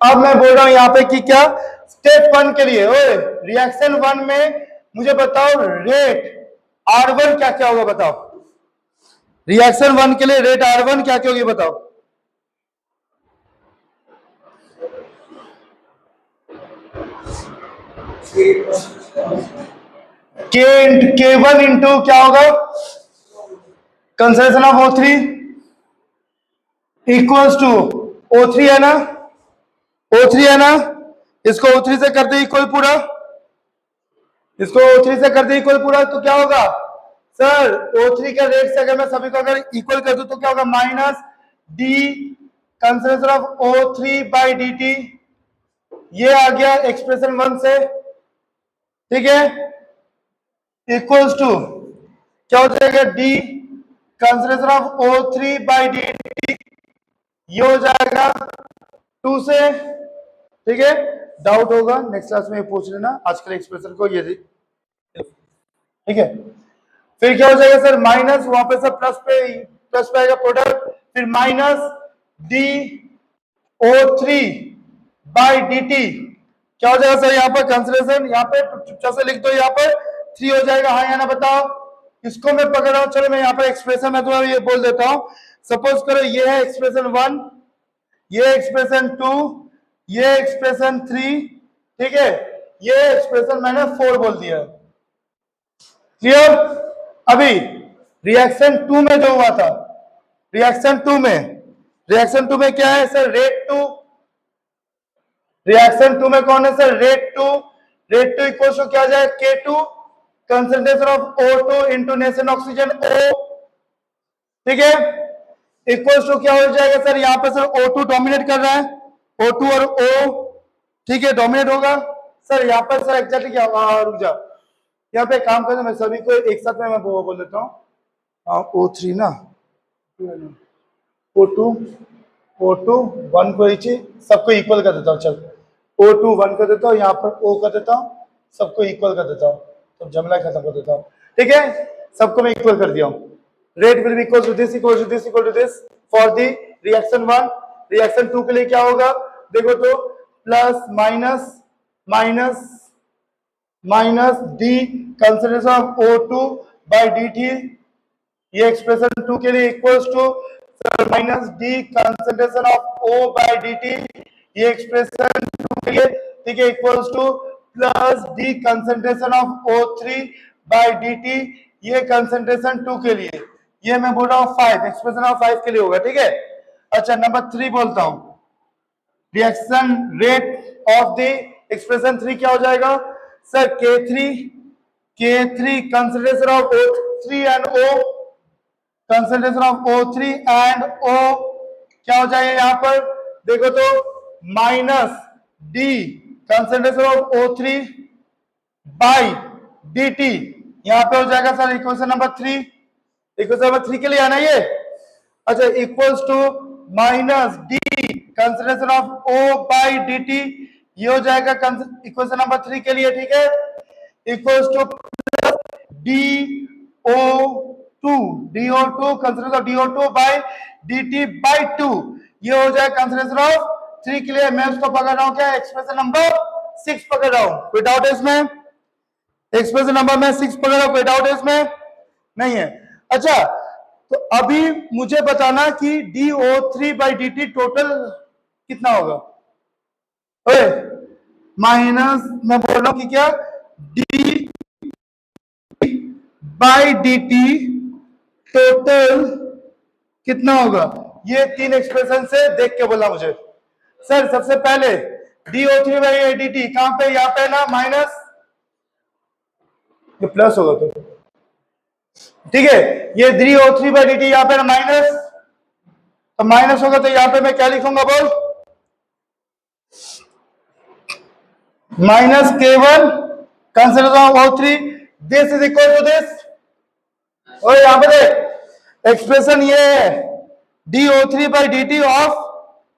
अब मैं बोल रहा हूं यहां पे कि क्या स्टेप 1 के लिए, ओए रिएक्शन 1 में मुझे बताओ रेट R1 क्या क्या होगा, बताओ रिएक्शन 1 के लिए रेट R1 क्या क्या होगी बताओ। K1 इंटू क्या होगा, concentration of O3 equals to O3 है ना, O3 है ना, इसको O3 से कर दे इक्वल पूरा, इसको O3 से कर दे इक्वल पूरा, तो क्या होगा सर O3 के रेट से अगर मैं सभी को अगर इक्वल कर दूं तो क्या होगा, minus D concentration of O3 by dt, ये आ गया एक्सप्रेशन 1 से, ठीक है, इक्वल्स टू क्या हो जाएगा D concentration of O3 by dt, ये हो जाएगा 2 से, ठीक है। डाउट होगा नेक्स्ट क्लास में पूछ लेना, आजकल एक्सप्रेशन को ये ठीक है। फिर क्या हो जाएगा सर, माइनस वहां पे सब प्लस पे आएगा प्रोडक्ट, फिर minus D O3 by dt, क्या हो जाएगा सर यहाँ पर कंसंट्रेशन, यहाँ पे चुपचाप से लिख दो, यहाँ पर 3 हो जाएगा, हाँ या ना बताओ। इसको मैं पकड़ रहा हूं, चलो मैं यहाँ पर एक्सप्रेशन मैं तुम्हें ये बोल देता हूं, सपोज करो ये है एक्सप्रेशन 1, ये एक्सप्रेशन 2, ये एक्सप्रेशन 3, ठीक है, ये एक्सप्रेशन मैंने 4 बोल दिया, क्लियर। अभी रिएक्शन 2 में जो हुआ था, रिएक्शन 2 में क्या है सर, रेट 2, रिएक्शन 2 में कौन है sir, rate 2, rate 2 equal to क्या आ जाए K2 concentration of O2 into nation oxygen O, ठीक है, इक्वल टू क्या हो जाएगा सर, यहाँ पे सर O2 डोमिनेट कर रहा है, O2 और O, ठीक है, डोमिनेट होगा सर यहाँ पर सर एग्जैक्टली क्या, रुक जा, यहाँ पे काम करना, मैं सभी को एक साथ में मैं वो बोल देता हूँ, O3 ना, O2 1 को सबको इक्वल कर देता हूँ, चल O2 1 कर देता हूँ, यहाँ पर O कर देता हूँ, सबको इक्वल कर देता हूँ, तो जमला खत्म कर देता हूँ, ठीक है, सबको मैं इक्वल कर दिया हूँ। Rate will be equal to this equal to this equal to this for the reaction 1, reaction 2 के लिए क्या होगा देखो तो, plus minus minus minus D concentration of O2 by dt, ये एक्सप्रेशन 2 के लिए equals to minus D concentration of O by dt, ये एक्सप्रेशन 2 के लिए, ठीक है, equals to plus D concentration of O3 by dt, ये कंसंट्रेशन 2 के लिए, ये मैं बोल रहा हूँ 5, एक्सप्रेशन ऑफ 5 के लिए होगा, ठीक है। अच्छा नंबर 3 बोलता हूं, reaction rate of the expression 3 क्या हो जाएगा sir, K3 concentration of O3 and O, concentration of O3 and O क्या हो जाएगा यहाँ पर देखो तो, minus D concentration of O3 by dt, यहाँ पे हो जाएगा sir equation number 3, equation number 3 के लिए आना ये, अच्छा equals to minus D concentration of O by dt, ये हो जाएगा इक्वेशन नंबर 3 के लिए, ठीक है, equals to DO2 concentration of DO2 by dt by 2, ये हो जाएगा कंसंट्रेशन ऑफ 3 के लिए, मैं उसको पकड़ रहा हूं क्या, एक्सप्रेशन नंबर 6 पकड़ रहा हूं, कोई डाउट है इसमें, एक्सप्रेशन नंबर में 6 पकड़ रहा हूं, कोई डाउट है इसमें नहीं है। अच्छा तो अभी मुझे बताना कि DO3 बाई dt टोटल कितना होगा, माइनस मैं बोल रहा हूं कि क्या D बाई dt टोटल कितना होगा, ये 3 एक्सप्रेशन से देख के बोला मुझे सर। सबसे पहले DO3 बाई dt कहां पे, यहां पे ना माइनस, ये प्लस होगा तो ठीक है, ये DO3 बाई dt यहां पे ना माइनस, तो माइनस होगा तो यहां पे मैं क्या लिखूंगा बोल, minus K1 consideration of O3 this is equal to this. और यहां पे देख एक्सप्रेशन ये है DO3/dt ऑफ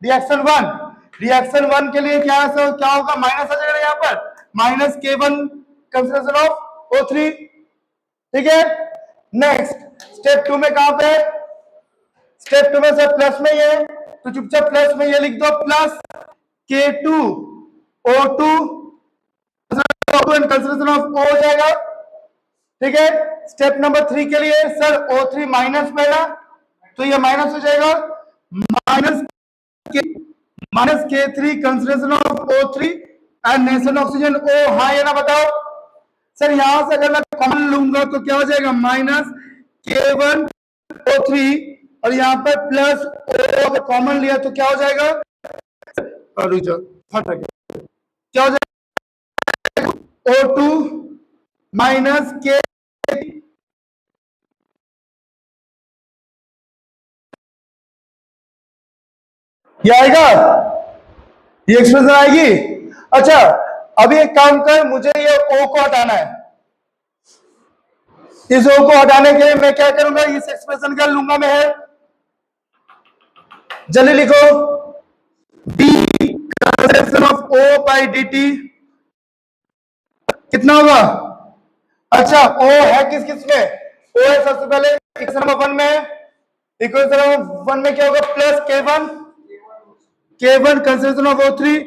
रिएक्शन 1। रिएक्शन 1 के लिए क्या होगा, माइनस आ जाएगा यहाँ पर, minus K1 consideration of O3। ठीक है, नेक्स्ट स्टेप 2 में कहां पे, स्टेप 2 में से प्लस में ये, तो चुपचाप प्लस में ये लिख दो, plus K2 O2 consideration of O हो जाएगा। ठीक है, स्टेप नंबर 3 के लिए सर O3 माइनस में ना, तो ये माइनस हो जाएगा, minus K3 consideration of O3 and nation oxygen O। हाँ या ना बताओ सर, यहां से अगर मैं कॉमन लूंगा तो क्या हो जाएगा, माइनस K1 O3 और यहां पर प्लस O अगर कॉमन लिया तो क्या हो जाएगा, क्या हो जाएगा, O2 माइनस K, ये आएगा, ये एक्सप्रेशन आएगी। अच्छा, अभी एक काम कर, मुझे ये O को हटाना है। इस O को हटाने के लिए मैं क्या करूंगा, इस एक्सप्रेशन का लूंगा मैं है, जल्दी लिखो, D कंसिडरेशन ऑफ O/dt कितना होगा। अच्छा, O है किस किस में, O है सबसे पहले इक्वेशन नंबर 1 में, इक्वेशन नंबर 1 में क्या होगा, plus K1 consideration of O3।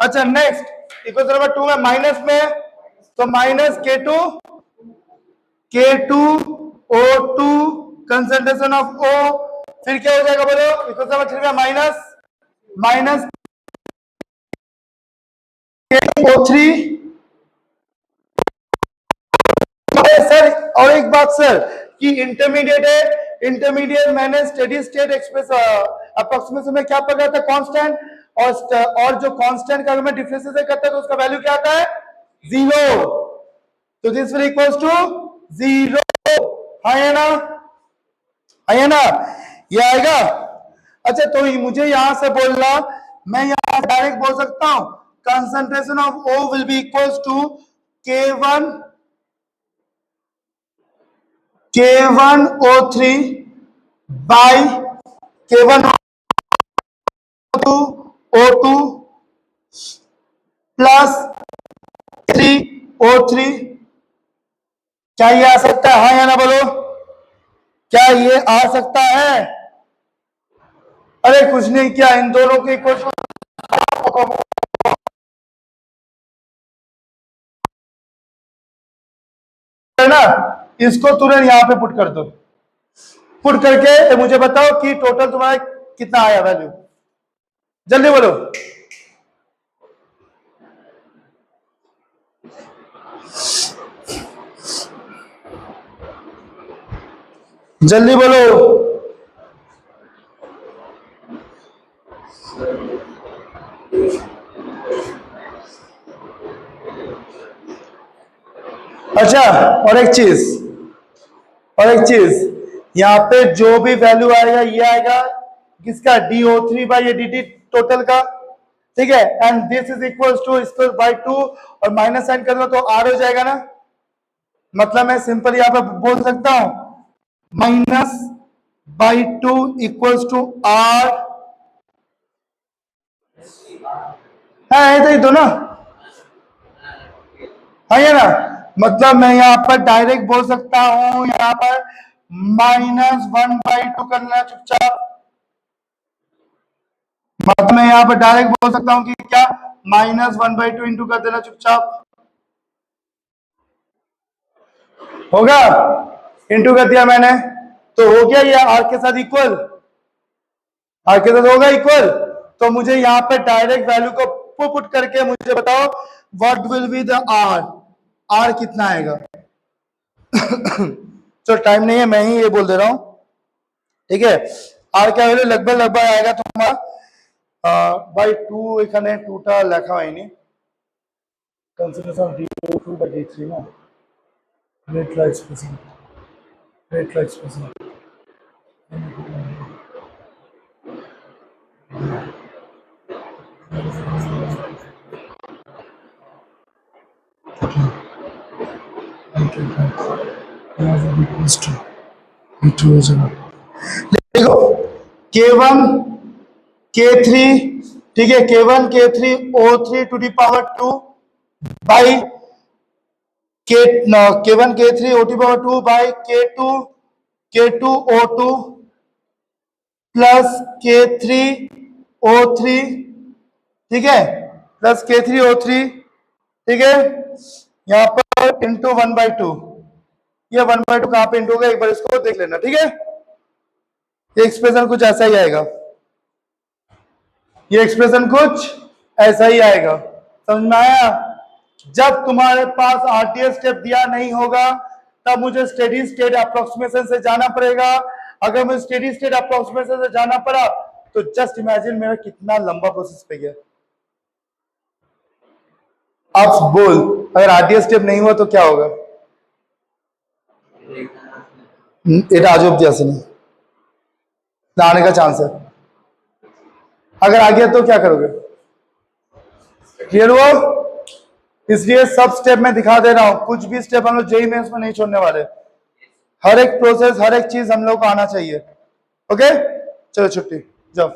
अच्छा, नेक्स्ट इक्वेशन नंबर 2 में माइनस में, तो minus K2 O2 concentration of O, फिर क्या हो जाएगा बोलो, इक्वेशन नंबर 3 में माइनस O3। सर और एक बात सर, कि इंटरमीडिएट है, इंटरमीडिएट मैंने स्टेडी स्टेट एक्सप्रेस अप्रोक्सीमेशन में क्या पढ़ा था, कांस्टेंट, और जो कांस्टेंट का अगर मैं डिफरेंशिएट करता है तो उसका वैल्यू क्या आता है, 0। तो दिस विल इक्वल्स टू 0। है ना, है ना, ये आएगा। अच्छा, तो मुझे यहां से बोलना, मैं यहां डायरेक्ट बोल सकता हूं concentration of O will be equals to K1 O3 by K1 O2 plus 3 O3। क्या ये आ सकता है, हाँ या ना बोलो, क्या ये आ सकता है। अरे कुछ नहीं किया, इन दोनों के इक्वल है ना, इसको तुरंत यहां पे पुट कर दो, पुट करके मुझे बताओ कि टोटल तुम्हारा कितना आया वैल्यू, जल्दी बोलो। जल्दी बोलो। अच्छा, और एक चीज यहाँ पे जो भी वैल्यू आएगा ये आएगा किसका, DO3/dt टोटल का। ठीक है, and this is equal to square by 2 और माइनस साइन कर दो तो R हो जाएगा ना। मतलब मैं सिंपल यहाँ पे बोल सकता हूं -/2 इक्वल्स टू R है, तो ना है ना। मतलब मैं यहाँ पर डायरेक्ट बोल सकता हूं, यहाँ पर -1/2 करना चुपचाप। मतलब मैं यहाँ पर डायरेक्ट बोल सकता हूं कि क्या, -1/2 इंटू कर देना चुपचाप, होगा, इंटू कर दिया मैंने, तो हो गया ये R के साथ इक्वल, R के साथ होगा इक्वल। तो मुझे यहाँ पे डायरेक्ट वैल्यू को पुट करके मुझे बताओ what will be the R कितना आएगा। तो टाइम नहीं है, मैं ही ये बोल दे रहा हूं, ठीक है। R क्या वैल्यू लगभग आएगा तुम्हारा बाय 2 এখানে 2টা লেখা হয়নি, कंसीडरेशन DO2/D3 ना, rate expression equals to E2 हो जाएगा. देखो K1 K3 ठीक है K1 K3 O3 to the power 2 by K1 K3 O to the power 2 by K2 O2 plus K3 O3 ठीक है प्लस K3 O3 ठीक है यहां पर इंटू 1/2 ये 1/2 कहां पे इंटू होगा एक बार इसको देख लेना ठीक है ये एक्सप्रेशन कुछ ऐसा ही आएगा ये एक्सप्रेशन कुछ ऐसा ही आएगा समझ में आया जब तुम्हारे पास आरटीएस स्टेप दिया नहीं होगा तब मुझे स्टेडी स्टेट अप्रोक्सीमेशन से जाना पड़ेगा अगर मुझे स्टेडी स्टेट अप्रोक्सीमेशन से जाना पड़ा तो जस्ट इमेजिन मेरा कितना लंबा प्रोसेस पे गया अब बोल अगर आरटीएस स्टेप नहीं हुआ तो क्या होगा এটা আজ অব্দি আসেনি आने का चांस है अगर आ गया तो क्या करोगे क्लियर हुआ इसलिए सब स्टेप में दिखा दे रहा हूं कुछ भी स्टेप हम लोग जेई मेंस में नहीं छोड़ने वाले हर एक प्रोसेस हर एक चीज हम लोग को आना चाहिए ओके चलो छुट्टी जाओ